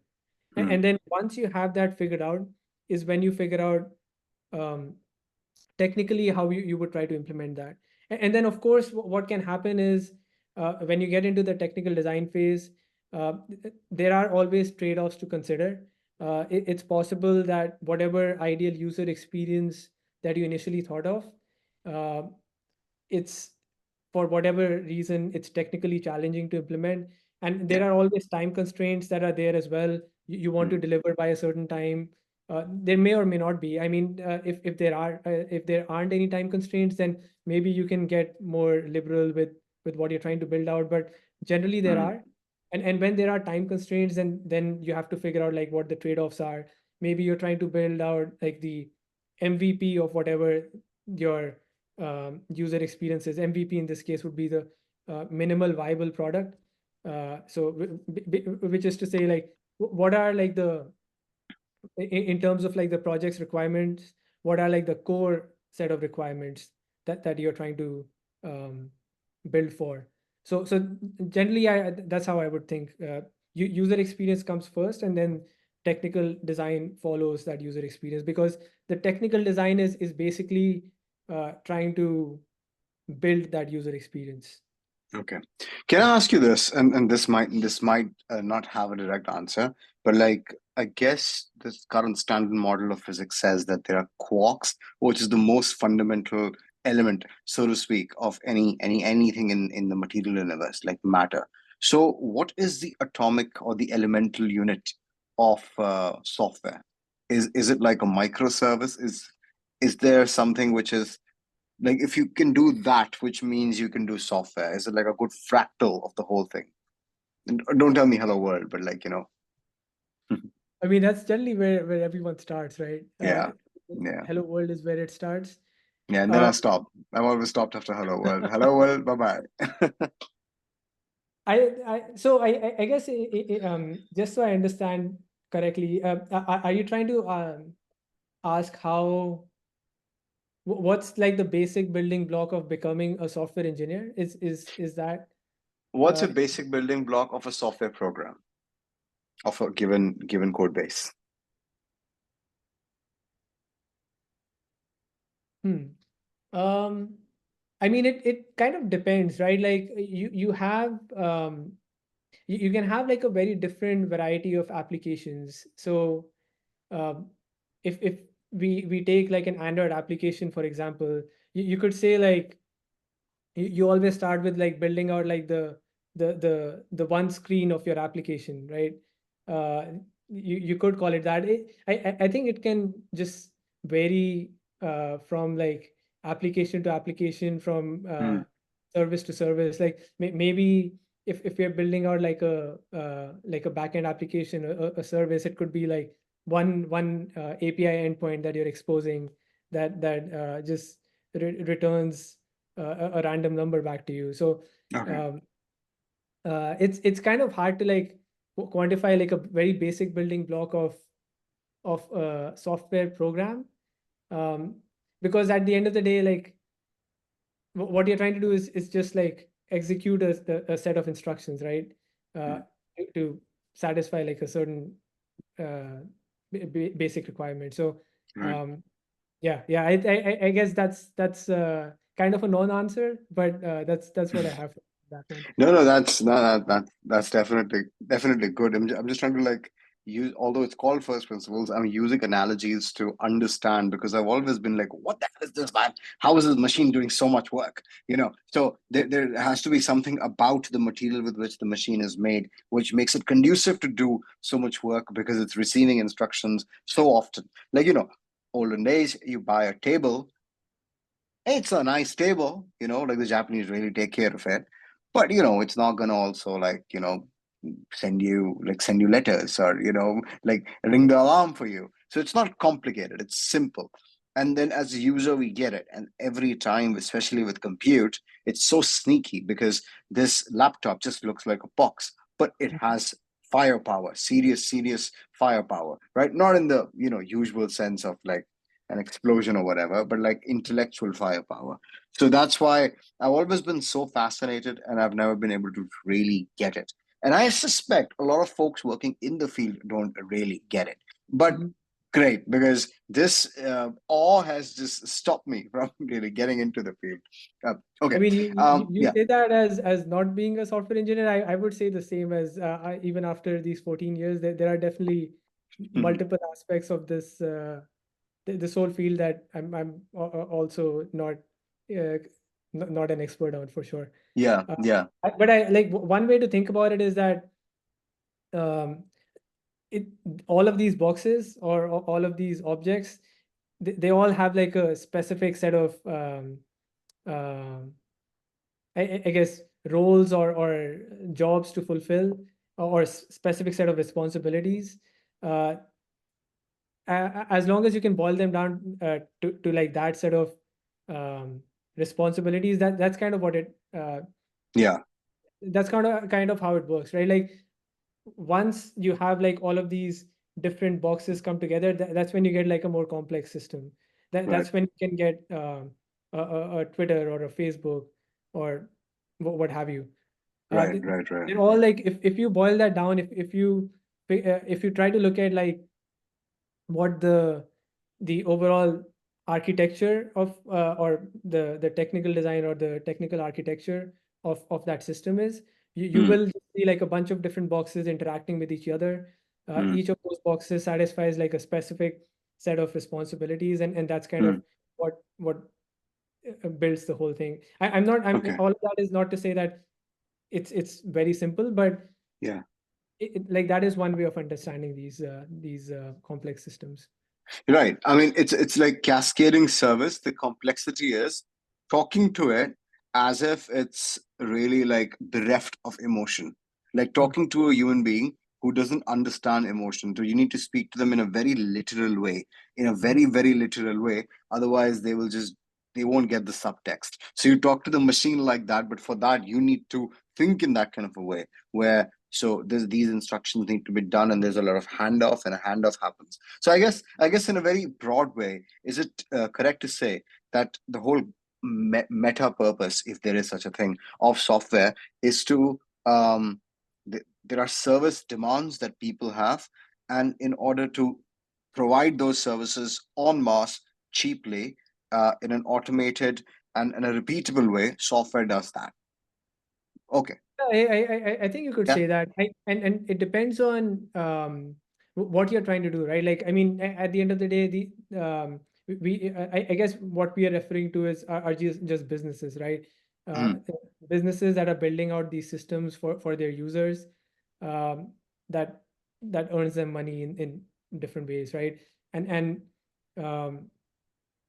mm, And then once you have that figured out, is when you figure out um, technically how you would try to implement that. And then, of course, what can happen is when you get into the technical design phase, there are always trade offs to consider. It's possible that whatever ideal user experience that you initially thought of, uh, it's for whatever reason it's technically challenging to implement, and yeah. there are always time constraints that are there as well. You want to Mm, deliver by a certain time. There may or may not be. I mean, if there aren't any time constraints, then maybe you can get more liberal with what you're trying to build out, but generally there mm, are. And when there are time constraints, then you have to figure out like what the trade-offs are. Maybe you're trying to build out like the MVP of whatever your user experiences. MVP in this case would be the minimal viable product. Which is to say, like, what are like in terms of like the project's requirements, what are like the core set of requirements that you're trying to um, build for. So generally, that's how I would think. User experience comes first, and then technical design follows that user experience, because the technical design is basically trying to build that user experience. okay. Can I ask you this? And this might not have a direct answer, but like I guess this current standard model of physics says that there are quarks, which is the most fundamental element, so to speak, of anything in the material universe, like matter. So, what is the atomic or the elemental unit of software? Is it like a microservice? Is there something which is like, if you can do that, which means you can do software? Is it like a good fractal of the whole thing? And don't tell me hello world, but I mean, that's generally where everyone starts, right? yeah, yeah, Hello world is where it starts. yeah. And then Uh, I stop. I've always stopped after hello world. Hello world, bye bye. I guess just so I understand correctly, are you trying to ask how what's like the basic building block of becoming a software engineer? Is that What's a uh, basic building block of a software program of a given code base? hmm. Um, I mean, it kind of depends, right? Like you have you can have like a very different variety of applications. So um, if we take like an Android application, for example, you could say like you always start with like building out like the one screen of your application, right? uh you could call it that. I think it can just vary from like application to application, from Mm, service to service. Like maybe if we're building out like a backend application, a service, it could be like one API endpoint that you're exposing, that just returns a random number back to you. So okay. um, it's kind of hard to like quantify like a very basic building block of a software program, um, because at the end of the day, like what you're trying to do is just like execute a set of instructions, right? uh, Mm, to satisfy like a certain uh, basic requirement. So right. um, yeah, I guess that's kind of a non-answer, but that's what I have for that one. No, no, that's no, that's definitely good. I'm just trying to like use, although it's called first principles, I'm using analogies to understand, because I've always been like, what the hell is this, man? How is this machine doing so much work? So there has to be something about the material with which the machine is made, which makes it conducive to do so much work, because it's receiving instructions so often. Like, olden days, you buy a table. It's a nice table, like the Japanese really take care of it. But it's not gonna also like, send you letters, or like ring the alarm for you. So it's not complicated, it's simple. And then as a user we get it. And every time, especially with compute, it's so sneaky, because this laptop just looks like a box, but it has firepower, serious firepower, right? Not in the usual sense of like an explosion or whatever, but like intellectual firepower. So that's why I've always been so fascinated, and I've never been able to really get it. And I suspect a lot of folks working in the field don't really get it. But Mhm. great, because this awe has just stopped me from really getting into the field. I Okay. mean, you Yeah. say that as not being a software engineer. I would say the same. As even after these 14 years, there are definitely Mhm. multiple aspects of this whole field that I'm also not an expert on, for sure. Yeah. Uh, Yeah. but I like one way to think about it is that um, it all of these boxes, or all of these objects, they all have like a specific set of um, I guess roles or jobs to fulfill, or specific set of responsibilities. Uh, as long as you can boil them down to like that set of um, responsibilities, that's kind of what it Yeah. that's kind of how it works, right? Like once you have like all of these different boxes come together, that's when you get like a more complex system. Right. That's when you can get a Twitter or a Facebook, or what have you. uh, Right. th- Right. Right. they're all like, if you boil that down, if you try to look at like what the overall architecture of or the technical design or the technical architecture of that system is, you Mm, will see like a bunch of different boxes interacting with each other. mm, Each of those boxes satisfies like a specific set of responsibilities, and that's kind of mm. what builds the whole thing. I'm not I'm Okay. all of that is not to say that it's very simple, but Yeah. like that is one way of understanding these complex systems. Right. I mean, it's like cascading service. The complexity is talking to it as if it's really like bereft of emotion, like Hmm. talking to a human being who doesn't understand emotion. So you need to speak to them in a very literal way, in a Mhm. very literal way. Otherwise, they won't get the subtext. So you talk to the machine like that, but for that you need to think in that kind of a way, where so these instructions need to be done, and there's a lot of handoff, and a handoff happens. So I guess in a very broad way, is it correct to say that the whole meta purpose, if there is such a thing, of software is to there are service demands that people have, and in order to provide those services en masse, cheaply, in an automated and in a repeatable way, software does that. Okay. I think you could Yeah. say that. And it depends on what you're trying to do, right? Like, I mean, at the end of the day, I guess what we are referring to is are just businesses, right? Uh, Mhm. Businesses that are building out these systems for their users, um, that that earns them money in different ways, right? And um,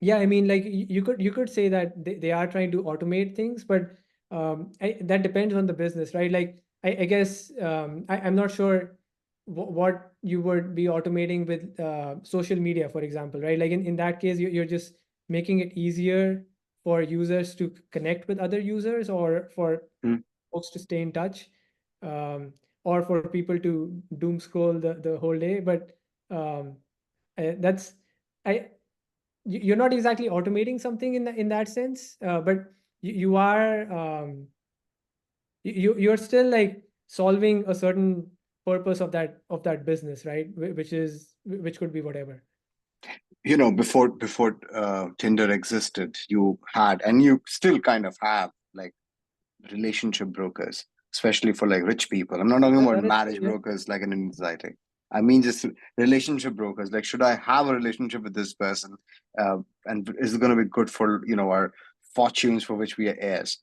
yeah, I mean, like you could say that they are trying to automate things, but that depends on the business, right? Like I guess I'm not sure what you would be automating with social media, for example, right? Like in that case, you're just making it easier for users to connect with other users, or for Mhm. folks to stay in touch, um, or for people to doom scroll the whole day. But that's I you're not exactly automating something in that sense, but you are you're still like solving a certain purpose of that business, right? Which could be whatever. Before Tinder existed, you had, and you still kind of have, like, relationship brokers, especially for like rich people. I'm not talking about That is true, marriage yeah. brokers like in society. I mean just relationship brokers. Like, should I have a relationship with this person? And is it going to be good for our fortunes for which we are heirs?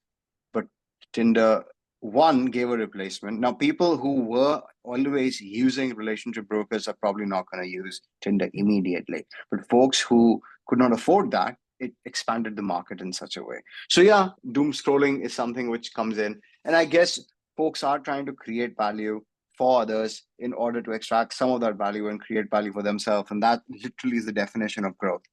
But Tinder one gave a replacement. Now, people who were always using relationship brokers are probably not going to use Tinder immediately. But folks who could not afford that, it expanded the market in such a way. So, yeah, doom scrolling is something which comes in. And I guess folks are trying to create value for others in order to extract some of that value and create value for themselves. And that literally is the definition of growth.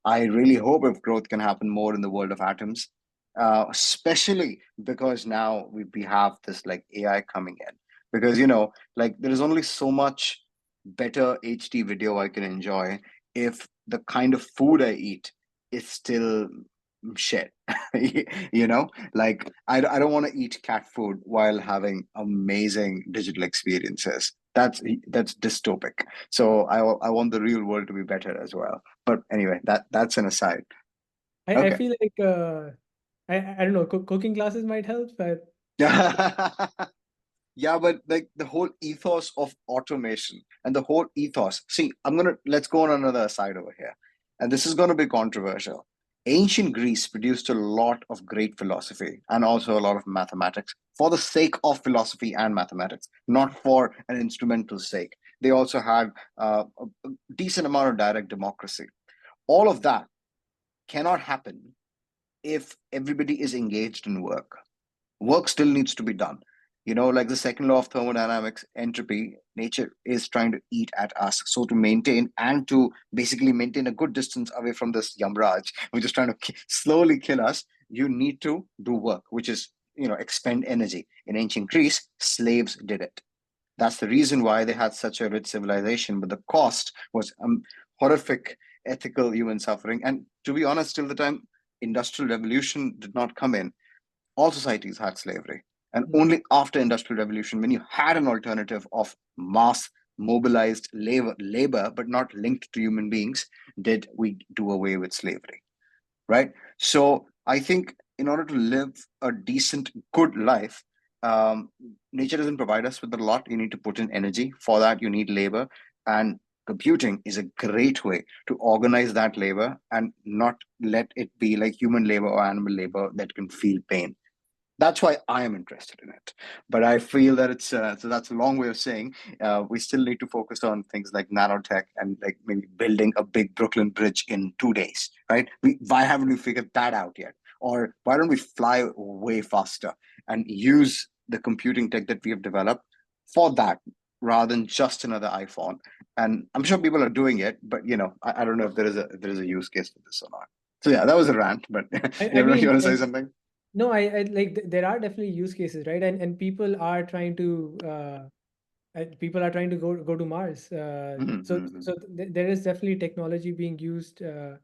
I really hope if growth can happen more in the world of atoms, especially because now we have this like AI coming in. Because like there is only so much better HD video I can enjoy if the kind of food I eat is still shit. Like I don't want to eat cat food while having amazing digital experiences. That's dystopic. So I want the real world to be better as well. But anyway, that's an aside. I Okay. feel like I don't know, cooking classes might help, but Yeah, but like the whole ethos of automation and the whole ethos. See, let's go on another side over here. And this is gonna be controversial. Ancient Greece produced a lot of great philosophy and also a lot of mathematics for the sake of philosophy and mathematics, not for an instrumental sake. They also had a decent amount of direct democracy. All of that cannot happen if everybody is engaged in work. Work still needs to be done. Like the second law of thermodynamics, entropy, nature is trying to eat at us. So to maintain and to basically maintain a good distance away from this Yamraj, which is trying to slowly kill us, you need to do work, which is, expend energy. In ancient Greece, slaves did it. That's the reason why they had such a rich civilization, but the cost was horrific ethical human suffering. And to be honest, till the time industrial revolution did not come in, all societies had slavery. And only after industrial revolution, when you had an alternative of mass mobilized labor but not linked to human beings, did we do away with slavery, right? So I think in order to live a decent, good life, um, nature doesn't provide us with a lot. You need to put in energy. For that, you need labor. And computing is a great way to organize that labor and not let it be like human labor or animal labor that can feel pain. That's why I am interested in it. But I feel that it's so that's a long way of saying we still need to focus on things like nanotech and like maybe building a big Brooklyn Bridge in 2 days, right? Why haven't we figured that out yet? Or why don't we fly way faster and use the computing tech that we have developed for that rather than just another iPhone? And I'm sure people are doing it, but I don't know if there is a use case for this or not. So yeah, that was a rant, but I you mean, want to say something? no, I like there are definitely use cases, right? And people are trying to go to Mars. So there is definitely technology being used to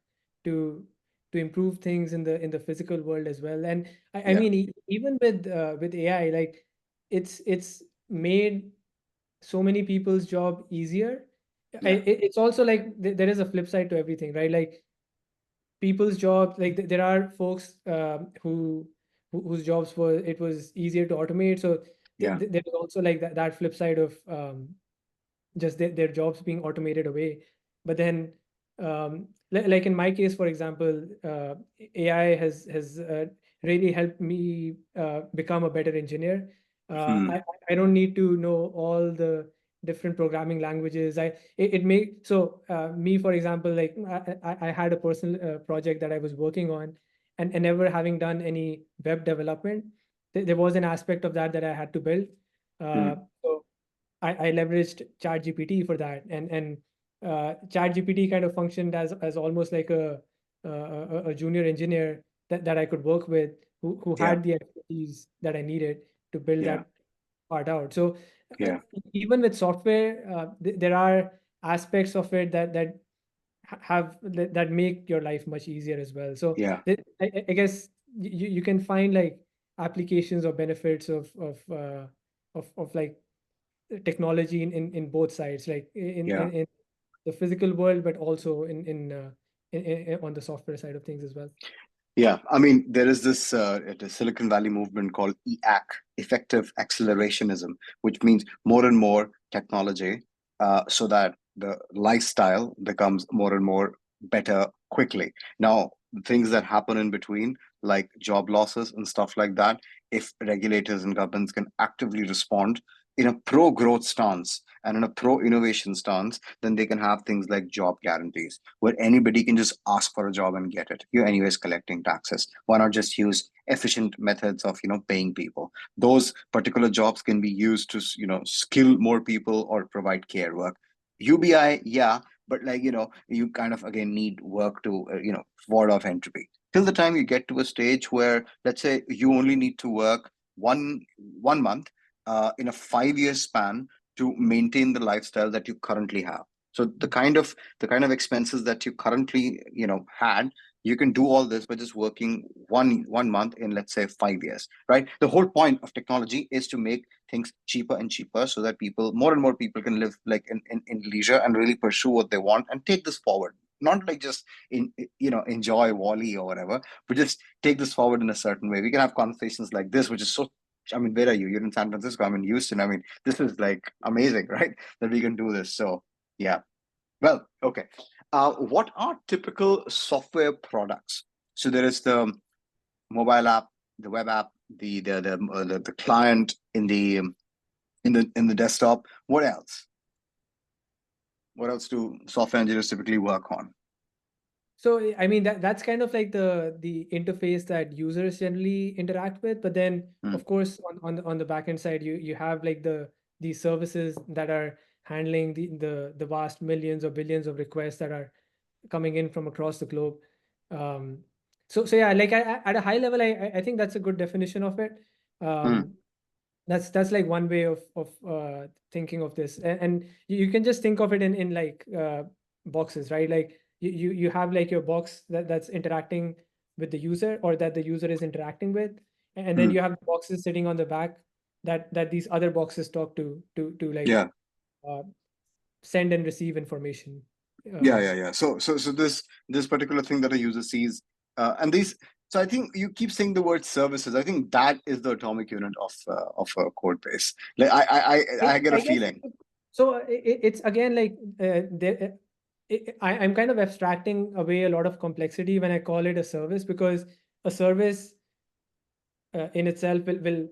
to improve things in the physical world as well. And I Yeah. mean, even with AI, like it's made so many people's job easier. Yeah. It's also like there is a flip side to everything, right? Like people's jobs, like there are folks whose jobs were it was easier to automate. So Yeah. there was also like that flip side of just their jobs being automated away. But then, like in my case, for example, AI has really helped me become a better engineer. Uh, Hmm. I I don't need to know all the different programming languages. It may so me, for example, like I had a personal project that I was working on, and never having done any web development, there was an aspect of that I had to build. Hmm. So I leveraged ChatGPT for that, and ChatGPT kind of functioned as almost like a junior engineer that I could work with, who Yeah. had the expertise that I needed to build Yeah. that part out. So uh, Yeah. even with software, there are aspects of it that make your life much easier as well. So Yeah. I guess you can find like applications or benefits of like technology in both sides, like Yeah. in the physical world, but also on the software side of things as well. Yeah, I mean, there is this the Silicon Valley movement called effective accelerationism, which means more and more technology, so that the lifestyle becomes more and more better quickly. Now, things that happen in between, like job losses and stuff like that, if regulators and governments can actively respond in a pro-growth stance and in a pro-innovation stance, then they can have things like job guarantees where anybody can just ask for a job and get it. You're anyways collecting taxes. Why not just use efficient methods of paying people? Those particular jobs can be used to skill more people or provide care work. UBI, yeah, but like you kind of again need work to ward off entropy. Till the time you get to a stage where, let's say, you only need to work one month in a 5 year span to maintain the lifestyle that you currently have. So the kind of expenses that you currently had, you can do all this by just working one month in, let's say, 5 years, right? The whole point of technology is to make things cheaper and cheaper so that more and more people can live like in leisure and really pursue what they want and take this forward, not like just enjoy Wally or whatever, but just take this forward in a certain way. We can have conversations like this, which is so, I mean, where are you? You're in San Francisco, I'm in Houston. I mean, this is like amazing, right? That we can do this. So yeah. Well, okay. What are typical software products? So there is the mobile app, the web app, the client in the desktop. What else? What else do software engineers typically work on? So I mean that's kind of like the interface that users generally interact with. But then Mm, of course on the backend side, you have like these services that are handling the vast millions or billions of requests that are coming in from across the globe. Um, so yeah, like at a high level, I think that's a good definition of it. mm, Um, that's like one way of thinking of this, and you can just think of it in like boxes, right? Like you have like your box that's interacting with the user, or that the user is interacting with, and then mm. you have boxes sitting on the back that these other boxes talk to like Yeah, uh, send and receive information. yeah, um, yeah, yeah. So this particular thing that a user sees, and these. So I think you keep saying the word services. I think that is the atomic unit of a code base. Like I get a I guess feeling. so. It's again like I'm kind of abstracting away a lot of complexity when I call it a service, because a service in itself will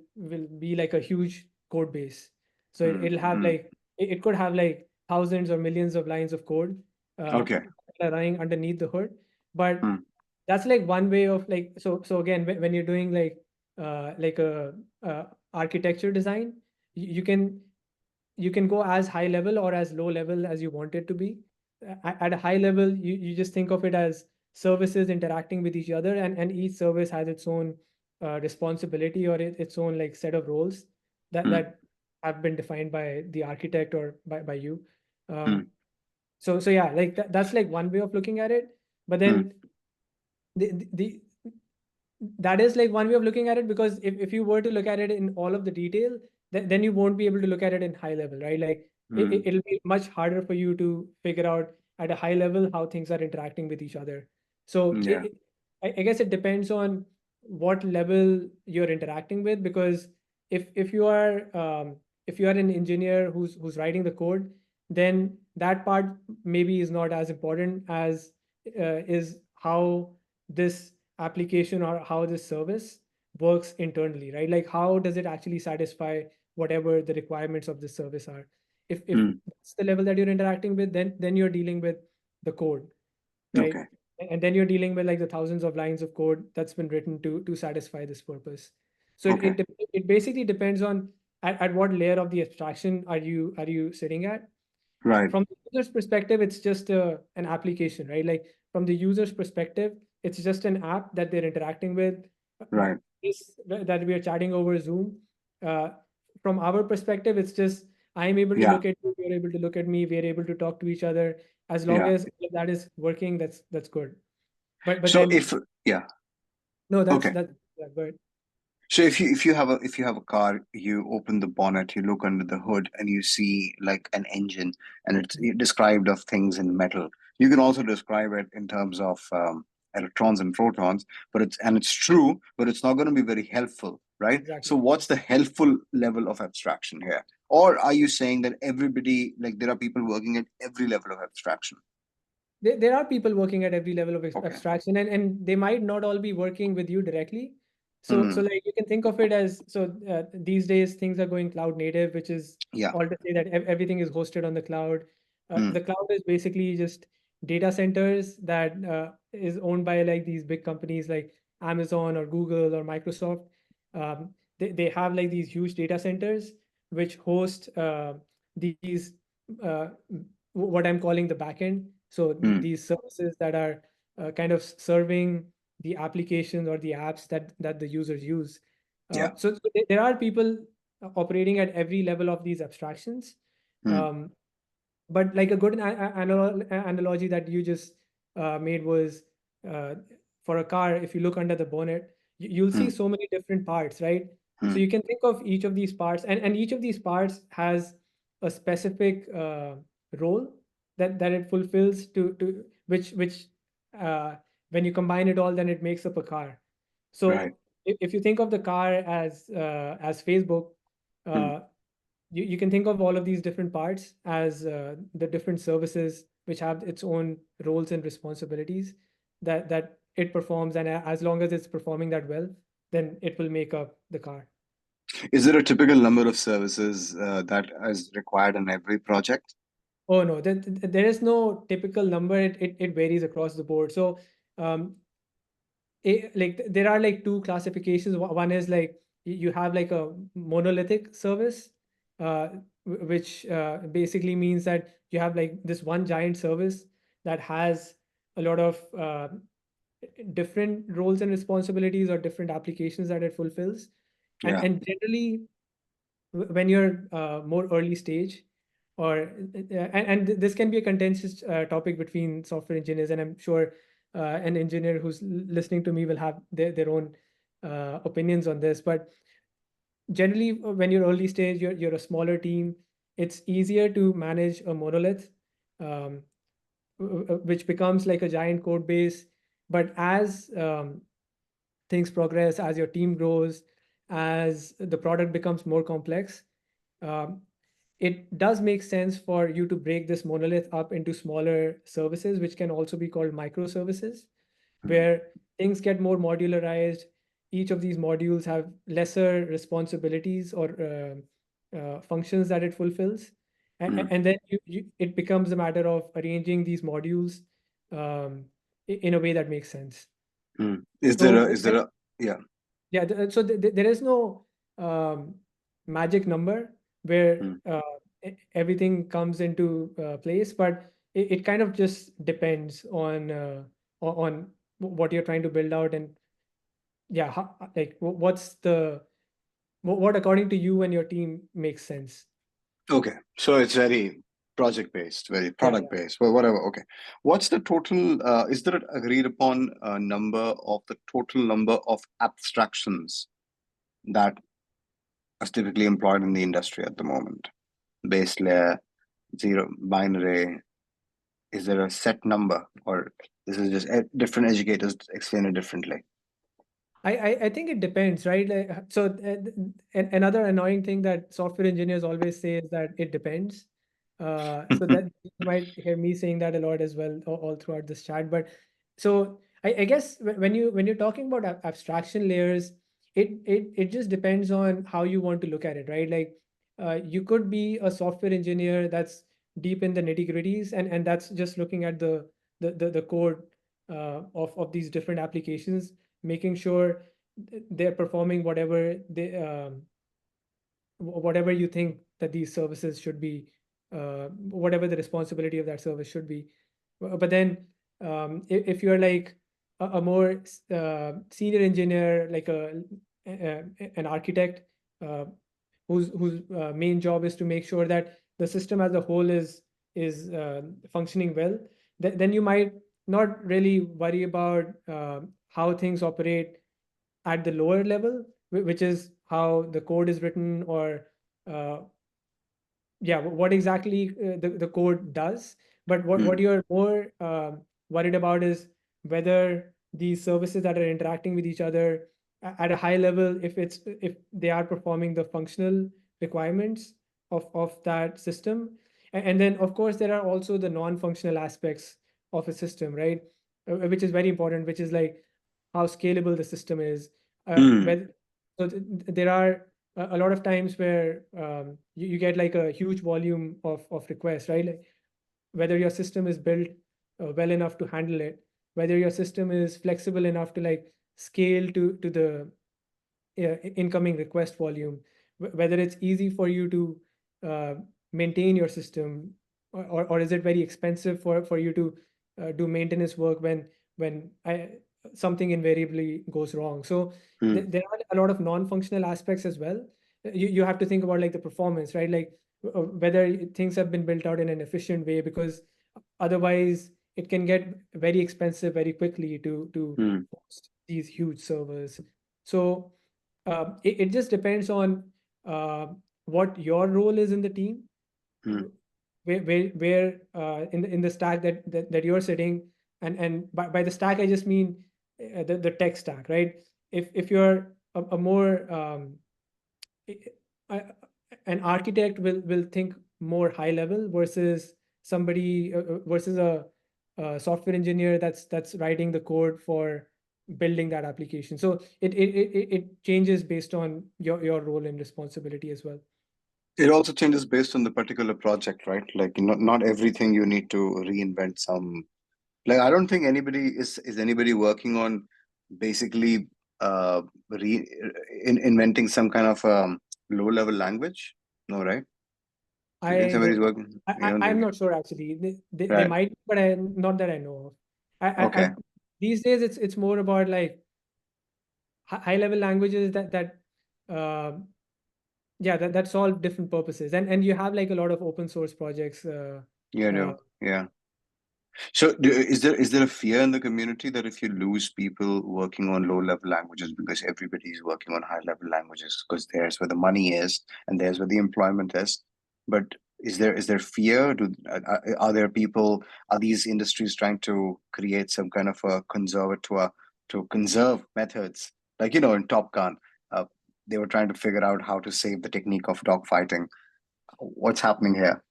be like a huge code base. So Mm, it'll have mm. like it could have like thousands or millions of lines of code Okay. running underneath the hood. But Mm, that's like one way of like, so again, when you're doing like a architecture design, you can go as high level or as low level as you want it to be. At a high level, you just think of it as services interacting with each other, and each service has its own responsibility, or its own like set of roles mm, that have been defined by the architect or by you. mm, So yeah, like that's like one way of looking at it. But mm, then the that is like one way of looking at it, because if you were to look at it in all of the detail, then you won't be able to look at it in high level, right? Like mm. it'll be much harder for you to figure out at a high level how things are interacting with each other. So Yeah. I guess it depends on what level you're interacting with, because if you are an engineer who's writing the code, then that part maybe is not as important as is how this application or how this service works internally, right? Like how does it actually satisfy whatever the requirements of the service are? If Mm. that's the level that you're interacting with, then you're dealing with the code, right? Okay. And then you're dealing with like the thousands of lines of code that's been written to satisfy this purpose. So Okay. it basically depends on at what layer of the abstraction are you sitting at. Right. From the user's perspective, it's just an application, right? Like from the user's perspective, it's just an app that they're interacting with. uh, Right. that we are chatting over Zoom. Uh, from our perspective, it's just I'm able to Yeah. look at you, you're able to look at me, we're able to talk to each other. As long Yeah. as all of that is working, that's good. But So then if yeah. no, Okay. that's yeah, good. So if you have a car, you open the bonnet, you look under the hood, and you see like an engine, and it's described of things in metal. You can also describe it in terms of electrons and protons, but it's true, but it's not going to be very helpful, right? So Exactly. what's the helpful level of abstraction here? Or are you saying that everybody, like there are people working at every level of abstraction? There are people working at every level of Okay. abstraction, and they might not all be working with you directly. So Hmm. like you can think of it as so these days things are going cloud native, which is Yeah. all to say that everything is hosted on the cloud. Hmm. The cloud is basically just data centers that is owned by like these big companies like Amazon or Google or Microsoft. They have like these huge data centers which host these what I'm calling the backend. So Hmm. these services that are kind of serving the applications or the apps that the users use. Yeah. There are people operating at every level of these abstractions. Hmm. Um, but like a good analogy that you just made was uh, for a car, if you look under the bonnet, you'll see Hmm. so many different parts, right? So Hmm. you can think of each of these parts, and each of these parts has a specific role that it fulfills to which uh, when you combine it all, then it makes up a car. Right. So if you think of the car as Facebook, Hmm. uh, you can think of all of these different parts as the different services which have its own roles and responsibilities that it performs, and as long as it's performing that well, then it will make up the car. Is there a typical number of services that is required in every project? Oh no, there is no typical number. It varies across the board. So um, like there are like two classifications. One is like you have like a monolithic service, uh, which basically means that you have like this one giant service that has a lot of different roles and responsibilities or different applications that it fulfills. Yeah. And generally when you're more early stage, or and this can be a contentious topic between software engineers, and I'm sure an engineer who's listening to me will have their own opinions on this. But generally when you're early stage, you're a smaller team, it's easier to manage a monolith, um, which becomes like a giant code base. But as things progress, as your team grows, as the product becomes more complex, um, it does make sense for you to break this monolith up into smaller services, which can also be called microservices, Mm. where things get more modularized. Each of these modules have lesser responsibilities or functions that it fulfills. Mm. And then it becomes a matter of arranging these modules in a way that makes sense. Mm. So Is there a yeah. yeah, so there is no um, magic number where Mm. everything comes into place, but it kind of just depends on what you're trying to build out, and yeah, like what's the what according to you and your team makes sense. Okay. So it's very project based, very Yeah, product based, well, whatever. Okay. What's the total is there an agreed upon number of the total number of abstractions that is typically employed in the industry at the moment? Base layer, zero, binary. Is there a set number, or this is just different educators explain it differently? I think it depends, right? Like, so another annoying thing that software engineers always say is that it depends. So that you might hear me saying that a lot as well, all throughout this chat. But so I guess when you're talking about abstraction layers, it just depends on how you want to look at it, right? Like you could be a software engineer that's deep in the nitty gritties, and that's just looking at the code of these different applications, making sure they're performing whatever you think that these services should be, whatever the responsibility of that service should be. But then if you're like a more senior engineer, like an architect, uh, whose main job is to make sure that the system as a whole is functioning well, then you might not really worry about how things operate at the lower level, which is how the code is written, or uh, yeah, what exactly the code does. But what Hmm. you're more worried about is whether these services that are interacting with each other at a high level, if they are performing the functional requirements of that system. And then of course there are also the non-functional aspects of a system, right? Which is very important, which is like how scalable the system is. Hmm. Well, so there are a lot of times where you get like a huge volume of requests, right? Like whether your system is built well enough to handle it, whether your system is flexible enough to like scale to the incoming request volume, whether it's easy for you to uh, maintain your system, or is it very expensive for you to do maintenance work when something invariably goes wrong. So Hmm. there are a lot of non-functional aspects as well. You have to think about like the performance, right? Like whether things have been built out in an efficient way, because otherwise it can get very expensive very quickly to Hmm. host these huge servers. So it just depends on uh, what your role is in the team, Hmm. where in the stack that you're sitting. And by the stack I just mean the tech stack, right? If you're a more I- an architect will think more high level versus somebody versus a software engineer that's writing the code for building that application. So it changes based on your role and responsibility as well. It also changes based on the particular project, right? Like not everything you need to reinvent some. Like I don't think anybody is anybody working on basically re inventing some kind of low level language. No, right? Do you think I somebody's don't working? You don't I'm think? not sure actually. They Right. might, but not that I know of. Okay. These days it's more about like high level languages that uh, yeah, that solve different purposes, and you have like a lot of open source projects. You Uh, know. Yeah. So, is there a fear in the community that if you lose people working on low level languages because everybody is working on high level languages because there's where the money is and there's where the employment is? But is there fear? Are there people? Are these industries trying to create some kind of a conservatoire to conserve methods? Like in Top Gun, uh, they were trying to figure out how to save the technique of dogfighting. What's happening here?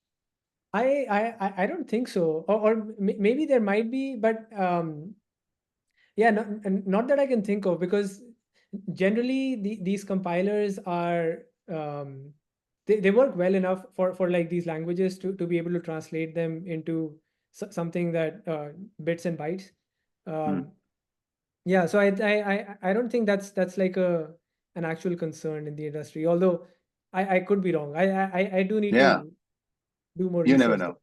I don't think so, or maybe there might be, but yeah, not that I can think of, because generally these compilers are they work well enough for like these languages to be able to translate them into something that bits and bytes. Hmm. Um, yeah, so I don't think that's like a an actual concern in the industry. Although I could be wrong. I do need Yeah, to do more you never research there. know.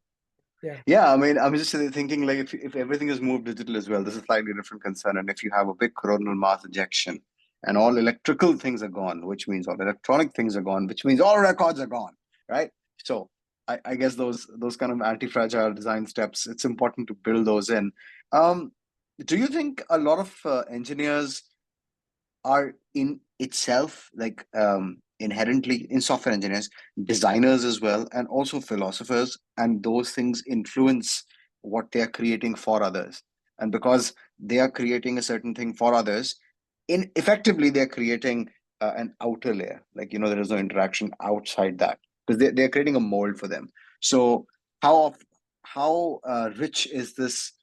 Yeah. Yeah, I mean, I'm just thinking like if everything is moved digital as well, this is a slightly different concern. And if you have a big coronal mass ejection and all electrical things are gone, which means all electronic things are gone, which means all records are gone, right? So I guess those kind of anti-fragile design steps, it's important to build those in. Um, do you think a lot of engineers are in itself like inherently in software engineers designers as well and also philosophers, and those things influence what they are creating for others, and because they are creating a certain thing for others, in effectively they're creating an outer layer, like there is no interaction outside that, because they're creating a mold for them. So how rich is this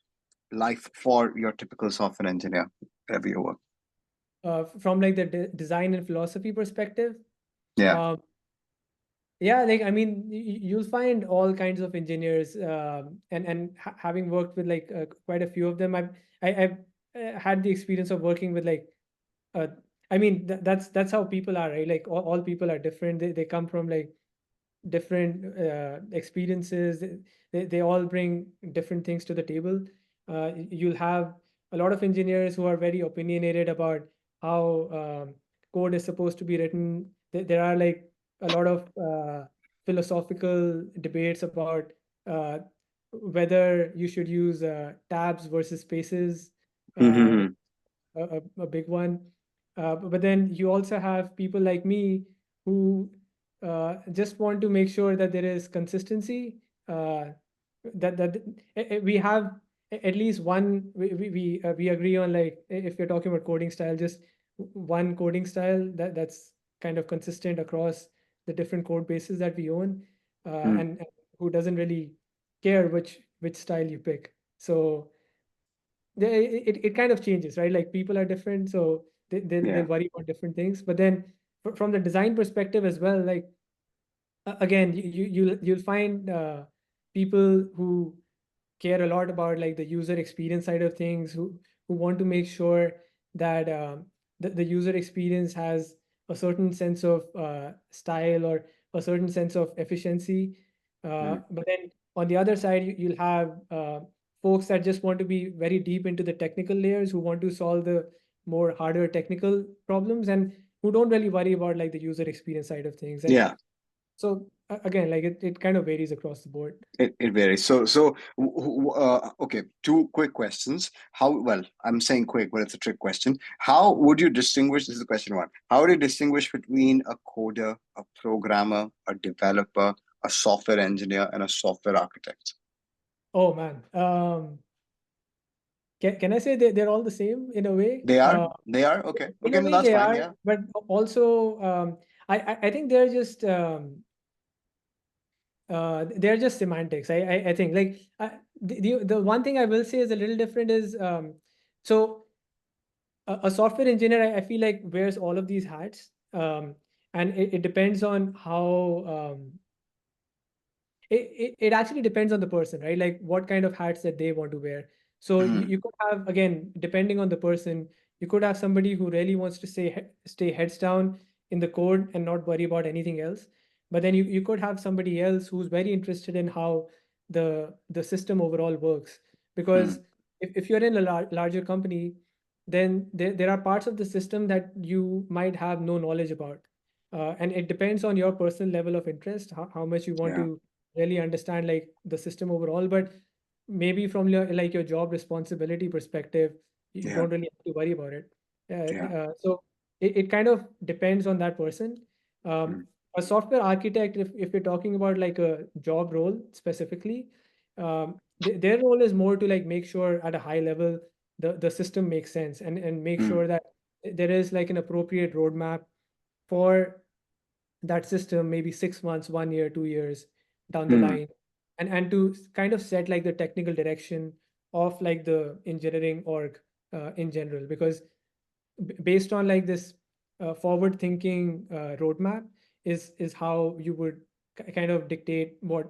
life for your typical software engineer wherever you work? From like the design and philosophy perspective. Yeah. um, Yeah, like I mean, you'll find all kinds of engineers, and having worked with like quite a few of them, I've had the experience of working with like, uh, I mean, that's how people are, right? Like all people are different. They come from like different experiences. They all bring different things to the table. You'll have a lot of engineers who are very opinionated about how code is supposed to be written. There are like a lot of philosophical debates about uh, whether you should use tabs versus spaces. Uh, Mm-hmm. a big one. But then you also have people like me who just want to make sure that there is consistency. Uh, that we have at least one. We agree on, like if you're talking about coding style, just one coding style that's kind of consistent across the different code bases that we own, and who doesn't really care which style you pick. So it kind of changes, right? Like people are different, so they'll Yeah. worry about different things. But then from the design perspective as well, like again, you'll find people who care a lot about like the user experience side of things, who want to make sure that the user experience has a certain sense of style or a certain sense of efficiency. But then on the other side, you'll have folks that just want to be very deep into the technical layers, who want to solve the more harder technical problems, and who don't really worry about like the user experience side of things. And Yeah. so again, like it kind of varies across the board. It varies. Okay, two quick questions. I'm saying quick, but it's a trick question. How would you distinguish? This is question one. How would you distinguish between a coder, a programmer, a developer, a software engineer, and a software architect? Oh man. Can I say they're all the same in a way? They are. They are. Okay. In Okay, a no, way that's they fine. are, Yeah. but also I think they're just semantics. I think like the one thing I will say is a little different is so a software engineer I feel like wears all of these hats, and it depends on how it actually depends on the person, right? Like what kind of hats that they want to wear. So Mm, you could have, again, depending on the person, you could have somebody who really wants to stay heads down in the code and not worry about anything else. But then you could have somebody else who's very interested in how the system overall works. Because mm, if you're in a larger company, then there are parts of the system that you might have no knowledge about. And it depends on your personal level of interest, how much you want yeah. to really understand like the system overall. But maybe from your job responsibility perspective, you Yeah. don't really have to worry about it. Yeah. So it kind of depends on that person. um, Mm, a software architect, if you're talking about like a job role specifically, their role is more to like make sure at a high level the system makes sense, and make mm, sure that there is like an appropriate roadmap for that system, maybe 6 months, 1 year, 2 years down the mm, line, and to kind of set like the technical direction of like the engineering org in general. Because based on like this forward thinking roadmap is how you would kind of dictate what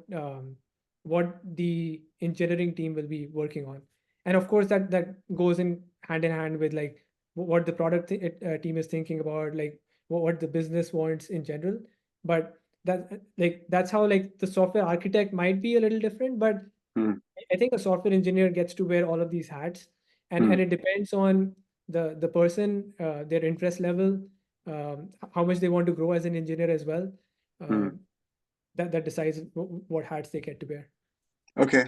the engineering team will be working on. And of course that goes in hand with like what the product team is thinking about, like what the business wants in general. But that's how like the software architect might be a little different. But mm, I think a software engineer gets to wear all of these hats, and mm, it depends on the person, their interest level, how much they want to grow as an engineer as well. mm. Um, that decides what hats they get to wear. Okay.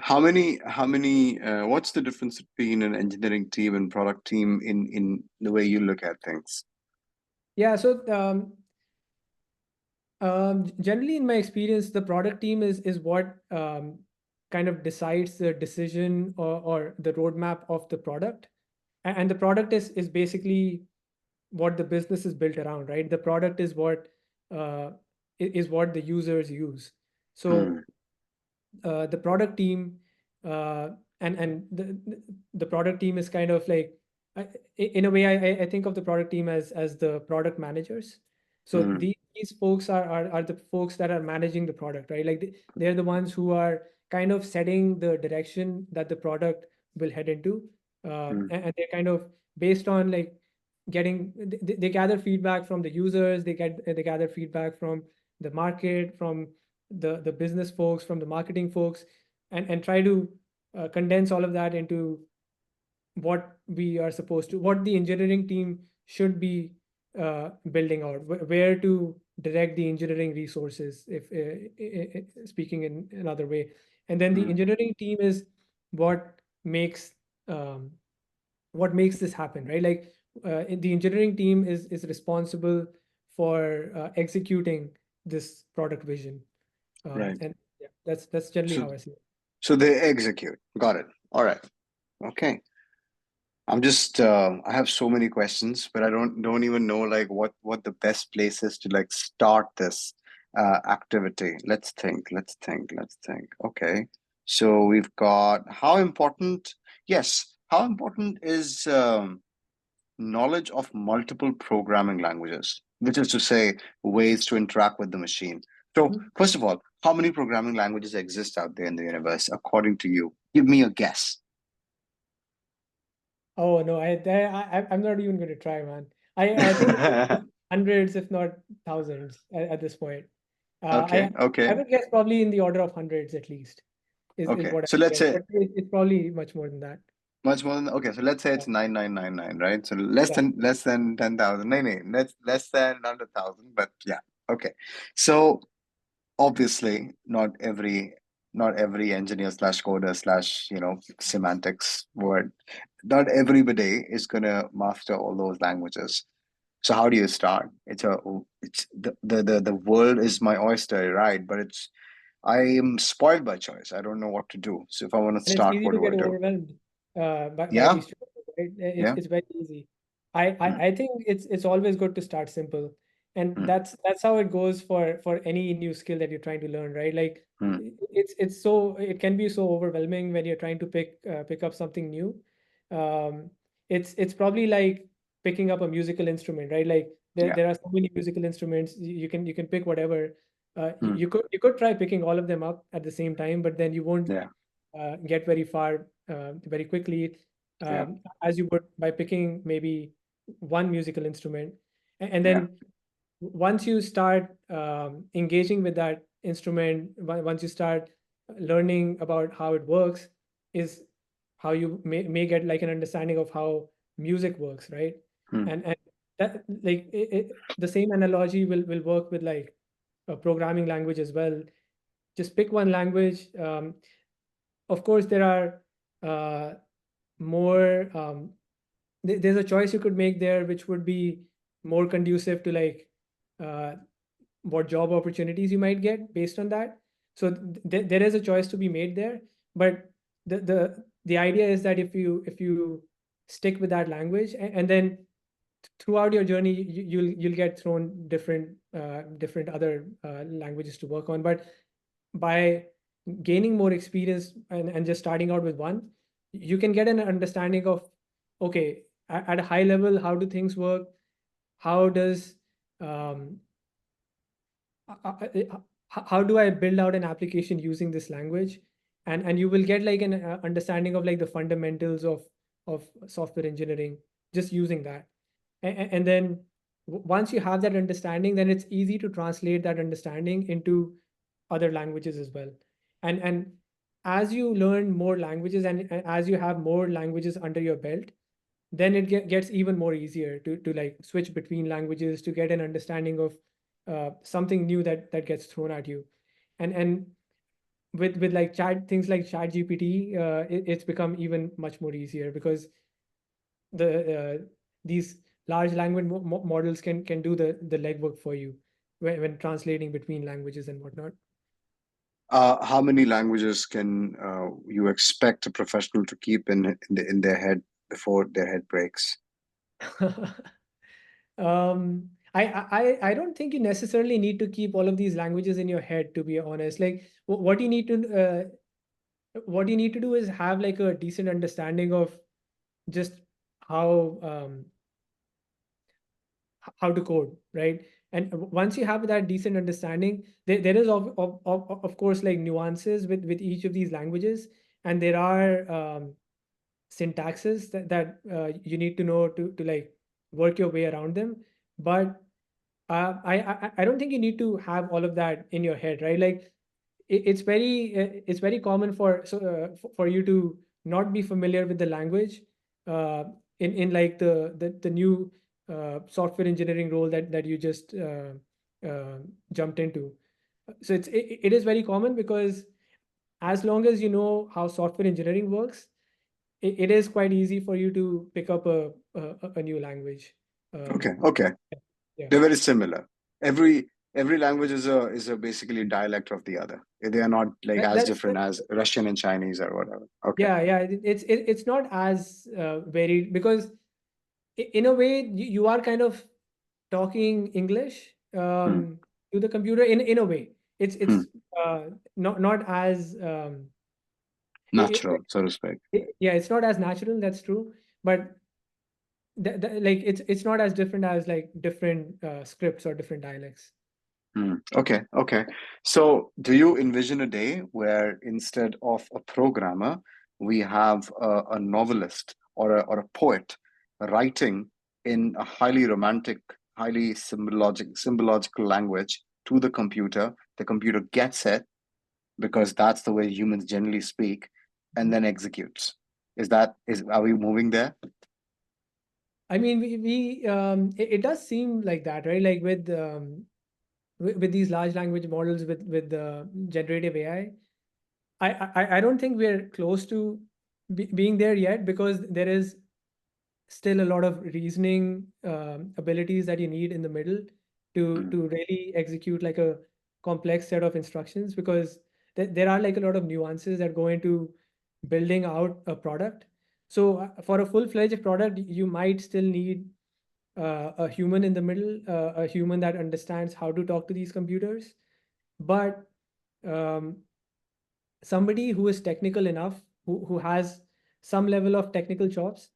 What's the difference between an engineering team and product team in the way you look at things? Yeah. So generally, in my experience, the product team is what kind of decides the decision or the roadmap of the product, and the product is basically what the business is built around, right? The product is uh, is what the users use. Hmm. So the product team uh, and the product team is kind of like in a way I think of the product team as the product managers. So Hmm. these folks are the folks that are managing the product, right? Like they're the ones who are kind of setting the direction that the product will head into, Hmm. and they're kind of based on like getting they gather feedback from the users, they gather feedback from the market, from the business folks, from the marketing folks, and try to condense all of that into what we are supposed to, what the engineering team should be building out, where to direct the engineering resources, if speaking in another way. And then the Hmm. engineering team is what makes um, what makes this happen, right? Like the engineering team is responsible for executing this product vision, Right. and yeah, that's generally So how I see it. so they execute. Got it. All right. Okay. I'm just I have so many questions, but I don't even know like what the best place is to like start this activity. Let's think. Let's think. Let's think. Okay. So we've got how important, yes, how important is knowledge of multiple programming languages, which is to say, ways to interact with the machine. So, Mhm. first of all, how many programming languages exist out there in the universe, according to you? Give me a guess. Oh no, I'm not even going to try, man. I think it's hundreds, if not thousands, at this point. Okay, I okay, would guess probably in the order of hundreds at least is okay. what I So would let's guess, say but it's probably much more than that. much more than okay. So let's say Yeah, it's 9999, right? So less yeah. than 10,000. No, no, less than 100,000. But yeah, okay. So obviously not every engineer slash coder slash semantics word, not everybody is gonna master all those languages. So how do you start? It's the world is my oyster, right? But I am spoiled by choice. I don't know what to do. So if I want to And it's start, easy what to do I get do? overwhelmed by Yeah, these choices, right? yeah. It's very easy. I think it's always good to start simple, and Mm, that's how it goes for any new skill that you're trying to learn, right? Like mm, it can be so overwhelming when you're trying to pick up something new. Um, it's probably like picking up a musical instrument, right? Like yeah. there are so many musical instruments, you can pick whatever. Mm, You could try picking all of them up at the same time, but then you won't yeah, get very far very quickly, yeah, as you would by picking maybe one musical instrument. And yeah. then once you start engaging with that instrument, once you start learning about how it works, is how you may get like an understanding of how music works, right? Mm, And that like the same analogy will work with like a programming language as well. Just pick one language. Of course, there are more. There's a choice you could make there, which would be more conducive to like uh, what job opportunities you might get based on that. So there is a choice to be made there, but the idea is that if you stick with that language, and then throughout your journey you'll get thrown different other languages to work on, but by gaining more experience and just starting out with one, you can get an understanding of, okay, at a high level, how do things work, how does um, how do I build out an application using this language, and you will get like an understanding of like the fundamentals of software engineering just using that. And then once you have that understanding, then it's easy to translate that understanding into other languages as well. And as you learn more languages, and as you have more languages under your belt, then it gets even more easier to like switch between languages to get an understanding of something new that gets thrown at you. And with like chat things like chat gpt, it's become even much more easier because these large language models can do the legwork for you when translating between languages and whatnot. how many languages can you expect a professional to keep in their head before their head breaks? I don't think you necessarily need to keep all of these languages in your head, to be honest. Like what you need to what you need to do is have like a decent understanding of just how how to code, right? And once you have that decent understanding, there is of course like nuances with each of these languages, and there are syntaxes that you need to know to like work your way around them. But I don't think you need to have all of that in your head, right? Like it's very common for you to not be familiar with the language uh, in like the new software engineering role that you just uh, jumped into. So it is very common because as long as you know how software engineering works, it is quite easy for you to pick up a new language. Okay, Um, okay. yeah, They're very similar. Every language is a basically dialect of the other. They are not like as different that's as Russian and Chinese or whatever. Okay. yeah, yeah. It's not as varied because in a way you are kind of talking English Hmm. to the computer in a way. Hmm. It's not as Natural, so to speak. yeah, it's not as natural. That's true, but like it's not as different as like different scripts or different dialects. Hmm. Okay, okay. So, do you envision a day where instead of a programmer, we have a novelist or a poet writing in a highly romantic, highly symbological language to the computer? The computer gets it because that's the way humans generally speak, and then executes. Is are we moving there? I mean, it does seem like that, right? Like with these large language models with generative AI, I don't think we're close to being there yet because there is still a lot of reasoning abilities that you need in the middle Mm, to really execute like a complex set of instructions because there are like a lot of nuances that go into building out a product. So for a full-fledged product, you might still need a human in the middle, a human that understands how to talk to these computers. But um, somebody who is technical enough, who has some level of technical chops,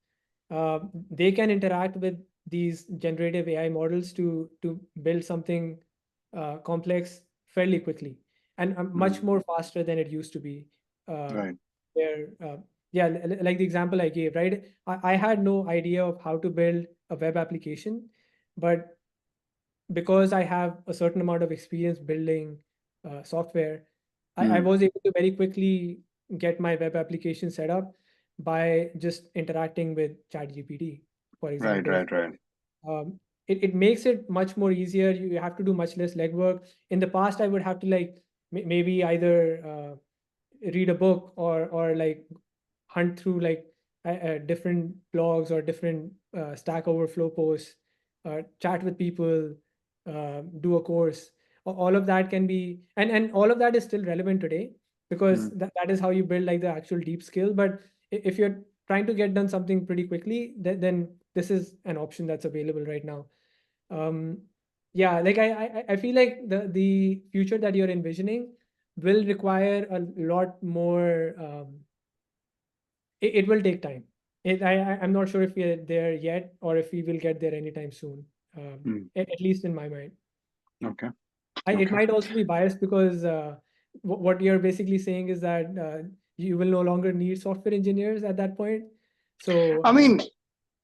they can interact with these generative AI models to build something complex fairly quickly and much mm, more faster than it used to be. Uh, right. where yeah, like the example I gave, right? I had no idea of how to build a web application, but because I have a certain amount of experience building software, I Mm, was able to very quickly get my web application set up by just interacting with ChatGPT, for right, example. right, right. It makes it much more easier. You have to do much less legwork. In the past, I would have to like maybe either read a book or like hunt through like different blogs or different Stack Overflow posts, chat with people, do a course. All of that can be, and all of that is still relevant today because Mm, that is how you build like the actual deep skill. But if you're trying to get done something pretty quickly, then this is an option that's available right now. Um, yeah, like I feel like the future that you're envisioning will require a lot more. It will take time. I'm not sure if we're there yet or if we will get there anytime soon. mm, At least in my mind. okay, It okay. might also be biased because what you're basically saying is that you will no longer need software engineers at that point. So I mean,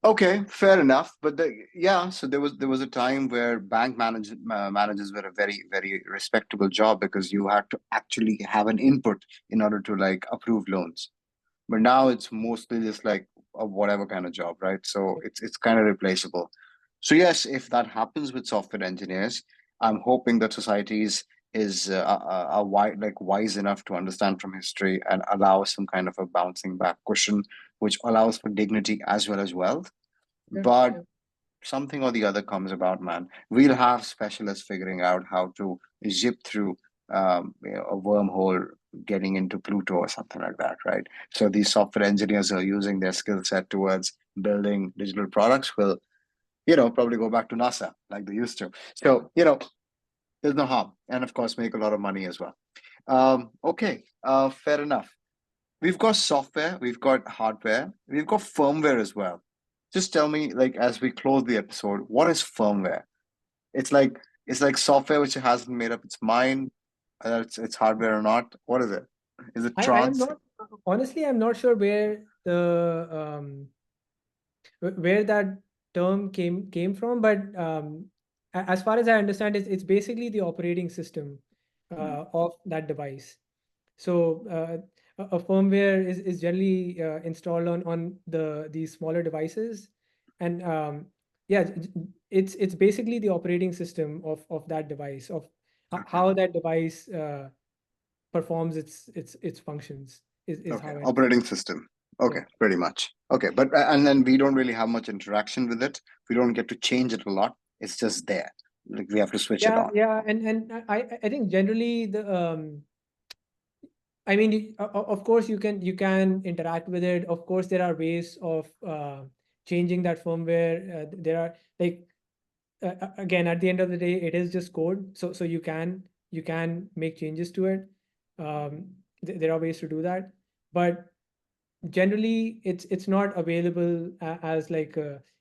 okay, fair enough. But yeah, so there was a time where managers were a very respectable job because you had to actually have an input in order to like approve loans. But now it's mostly just like a whatever kind of job, right? So it's kind of replaceable. So yes, if that happens with software engineers, I'm hoping that societies is are like wise enough to understand from history and allow some kind of a bouncing back cushion, which allows for dignity as well as wealth. yeah, But yeah. something or the other comes about, man. We'll have specialists figuring out how to zip through a wormhole getting into Pluto or something like that, right? So these software engineers are using their skill set towards building digital products. Will probably go back to NASA like they used to. So, there's no harm. And of course, make a lot of money as well. Okay, fair enough. We've got software, we've got hardware, we've got firmware as well. Just tell me, like, as we close the episode, what is firmware? It's like it's like software which hasn't made up its mind, whether it's hardware or not. What is it? Is it I am trance? not honestly, I'm not sure where that term came from, but as far as I understand, it's basically the operating system Mm, of that device. So a firmware is generally installed on these smaller devices, and yeah, it's basically the operating system of that device, of okay, how that device performs its functions is okay. how I understand. Operating system. Okay, Yeah. pretty much. Okay, but and then we don't really have much interaction with it. We don't get to change it a lot. It's just there. Like we have to switch it Yeah, on. yeah, and I think generally the I mean, of course you can interact with it. Of course, there are ways of changing that firmware. There are like again, at the end of the day, it is just code. So you can make changes to it. There are ways to do that, but generally it's not available as like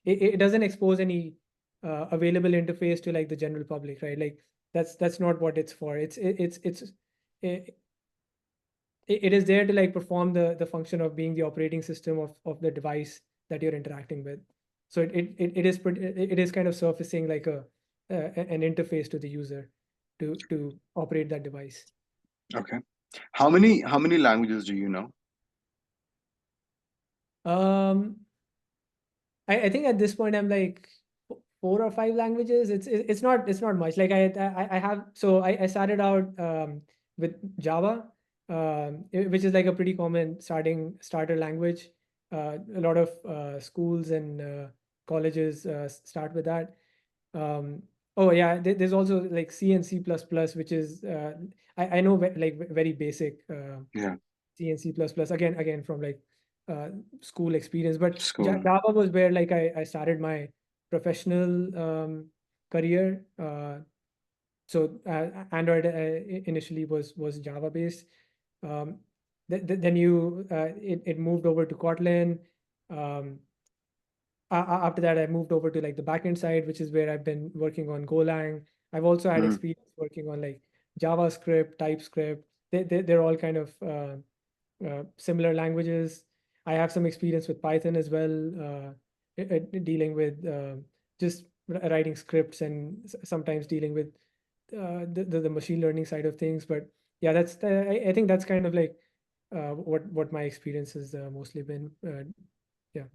it doesn't expose any available interface to like the general public, right? Like that's not what it's for. It, it is there to like perform the function of being the operating system of the device that you're interacting with. So it is kind of surfacing like an interface to the user to operate that device. Okay. How many languages do you know? um I think at this point I'm like 4 or 5 languages. It's not much. Like I have so I started out with Java, which is like a pretty common starter language. A lot of schools and colleges start with that. Oh yeah, there's also like C and C++, which is I know like very basic. Yeah, C and C++ again from like uh, school experience. But school. Java was where like I started my professional career. So Android initially was Java based. Um, then it moved over to Kotlin. Um, After that, I moved over to like the backend side, which is where I've been working on Golang. I've also had Mm, experience working on like JavaScript, TypeScript. They're all kind of similar languages. I have some experience with Python as well, dealing with just writing scripts and sometimes dealing with the machine learning side of things. But yeah, I think that's kind of like what my experience has mostly been. Yeah.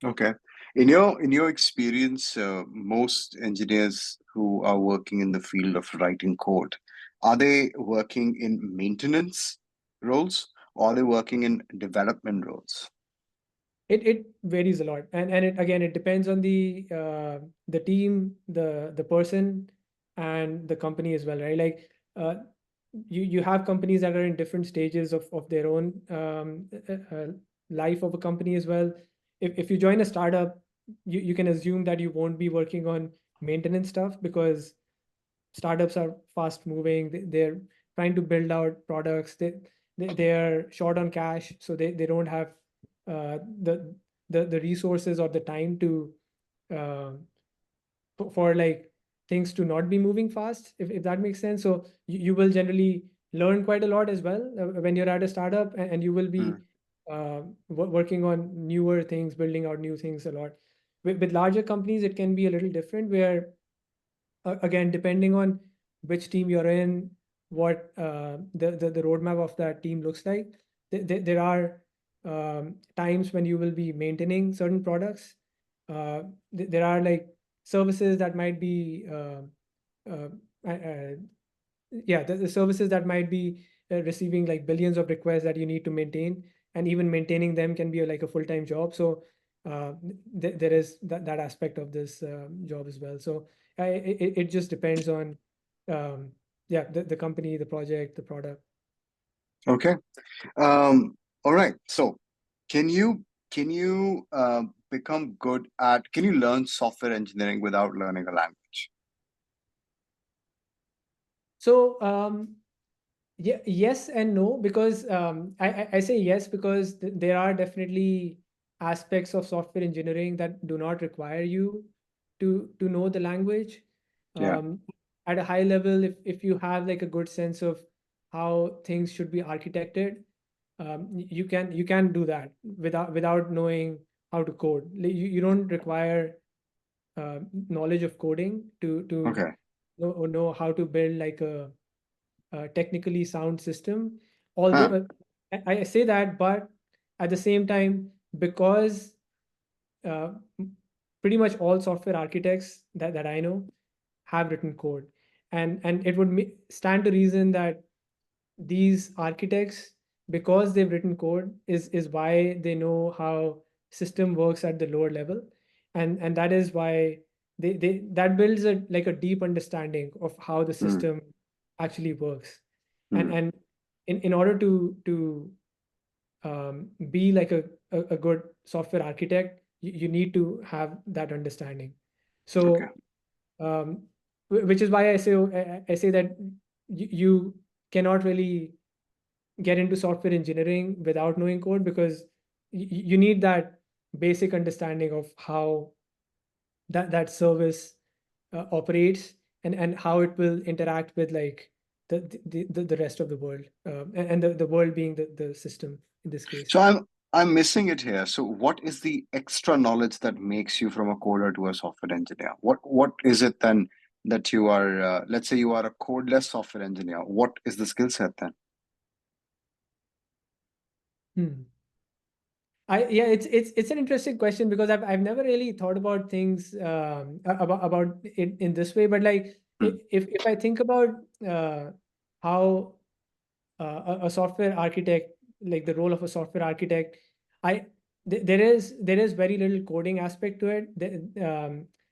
okay. In your experience, most engineers who are working in the field of writing code, are they working in maintenance roles or are they working in development roles? It varies a lot, and it again it depends on the team, the person, and the company as well, right? Like you have companies that are in different stages of their own life of a company as well. If you join a startup, you can assume that you won't be working on maintenance stuff because startups are fast moving. They're trying to build out products. They are short on cash, so they don't have uh, the the resources or the time to uh, for like things to not be moving fast, if that makes sense. So you will generally learn quite a lot as well when you're at a startup, and you will be Mm, working on newer things, building out new things a lot. With larger companies it can be a little different, where again, depending on which team you're in, what the roadmap of that team looks like, there are times when you will be maintaining certain products. There are like services that might be uh, yeah, the services that might be receiving like billions of requests that you need to maintain, and even maintaining them can be like a full-time job. So there is that aspect of this job as well. So it just depends on um, yeah, the company, the project, the product. okay. Um, all right. So can you become good at, can you learn software engineering without learning a language? So yeah, yes and no, because I say yes because there are definitely aspects of software engineering that do not require you to know the language. Yeah. Um, at a high level, if you have like a good sense of how things should be architected, you can do that without knowing how to code. You don't require knowledge of coding to Okay. know how to build like a technically sound system. Huh. Although I say that, but at the same time, because uh, pretty much all software architects that I know have written code, and it would stand to reason that these architects, because they've written code, is why they know how system works at the lower level, and that is why they that builds a like a deep understanding of how the Mm, system actually works. mm, And in order to be like a good software architect, you need to have that understanding. okay. So which is why I say that you cannot really get into software engineering without knowing code, because you need that basic understanding of how that service operates, and how it will interact with like the rest of the world, and the world being the system in this case. So I'm missing it here. So what is the extra knowledge that makes you from a coder to a software engineer? What is it then that you are? Let's say you are a codeless software engineer. What is the skill set then? Hmm. Yeah, it's an interesting question, because I've never really thought about things about it in this way. But like Mm, if I think about how a software architect, like the role of a software architect, I there is very little coding aspect to it.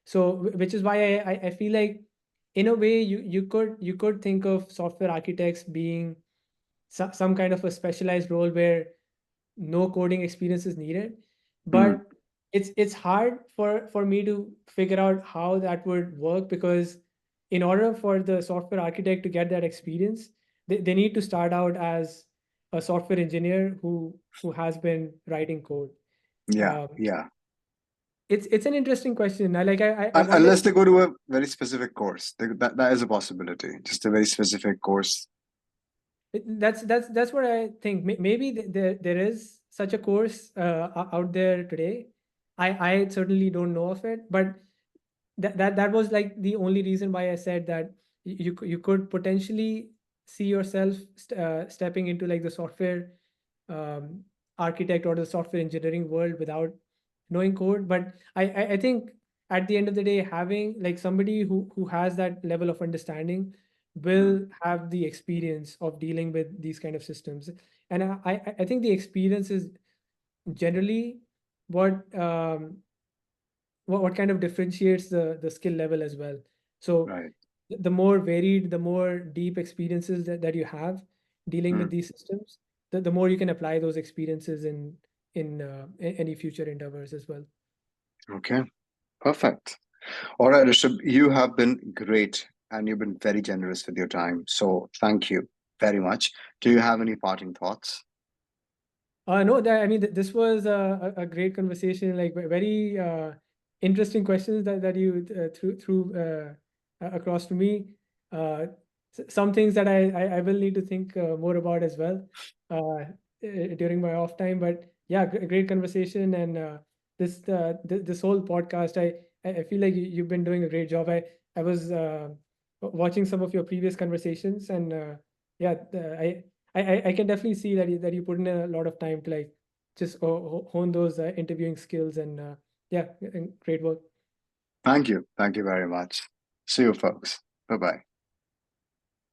So which is why I feel like in a way you could think of software architects being some kind of a specialized role where no coding experience is needed. mm, But it's hard for me to figure out how that would work, because in order for the software architect to get that experience, they need to start out as a software engineer who has been writing code. yeah, um, yeah. it's an interesting question. I wonder. Unless they go to a very specific course, that is a possibility. Just a very specific course. That's what I think. Maybe there is such a course out there today. I certainly don't know of it, but that was like the only reason why I said that you could potentially see yourself stepping into like the software um, architect or the software engineering world without knowing code. But I think at the end of the day, having like somebody who has that level of understanding Mm, will have the experience of dealing with these kind of systems. And I think the experience is generally what what kind of differentiates the skill level as well. So right. the more varied, the more deep experiences that you have dealing with Mm, these systems, the more you can apply those experiences in any future endeavors as well. okay. Perfect. All right, Rishabh, you have been great and you've been very generous with your time. So thank you very much. Do you have any parting thoughts? No, I mean, this was a great conversation, like very interesting questions that you threw across to me. Uh, some things that I will need to think more about as well during my off time. But yeah, great conversation. And this whole podcast, I feel like you've been doing a great job. I was watching some of your previous conversations, and yeah, I can definitely see that you put in a lot of time to like just hone those interviewing skills. And yeah, and great work. Thank you. Thank you very much. See you, folks. Bye bye.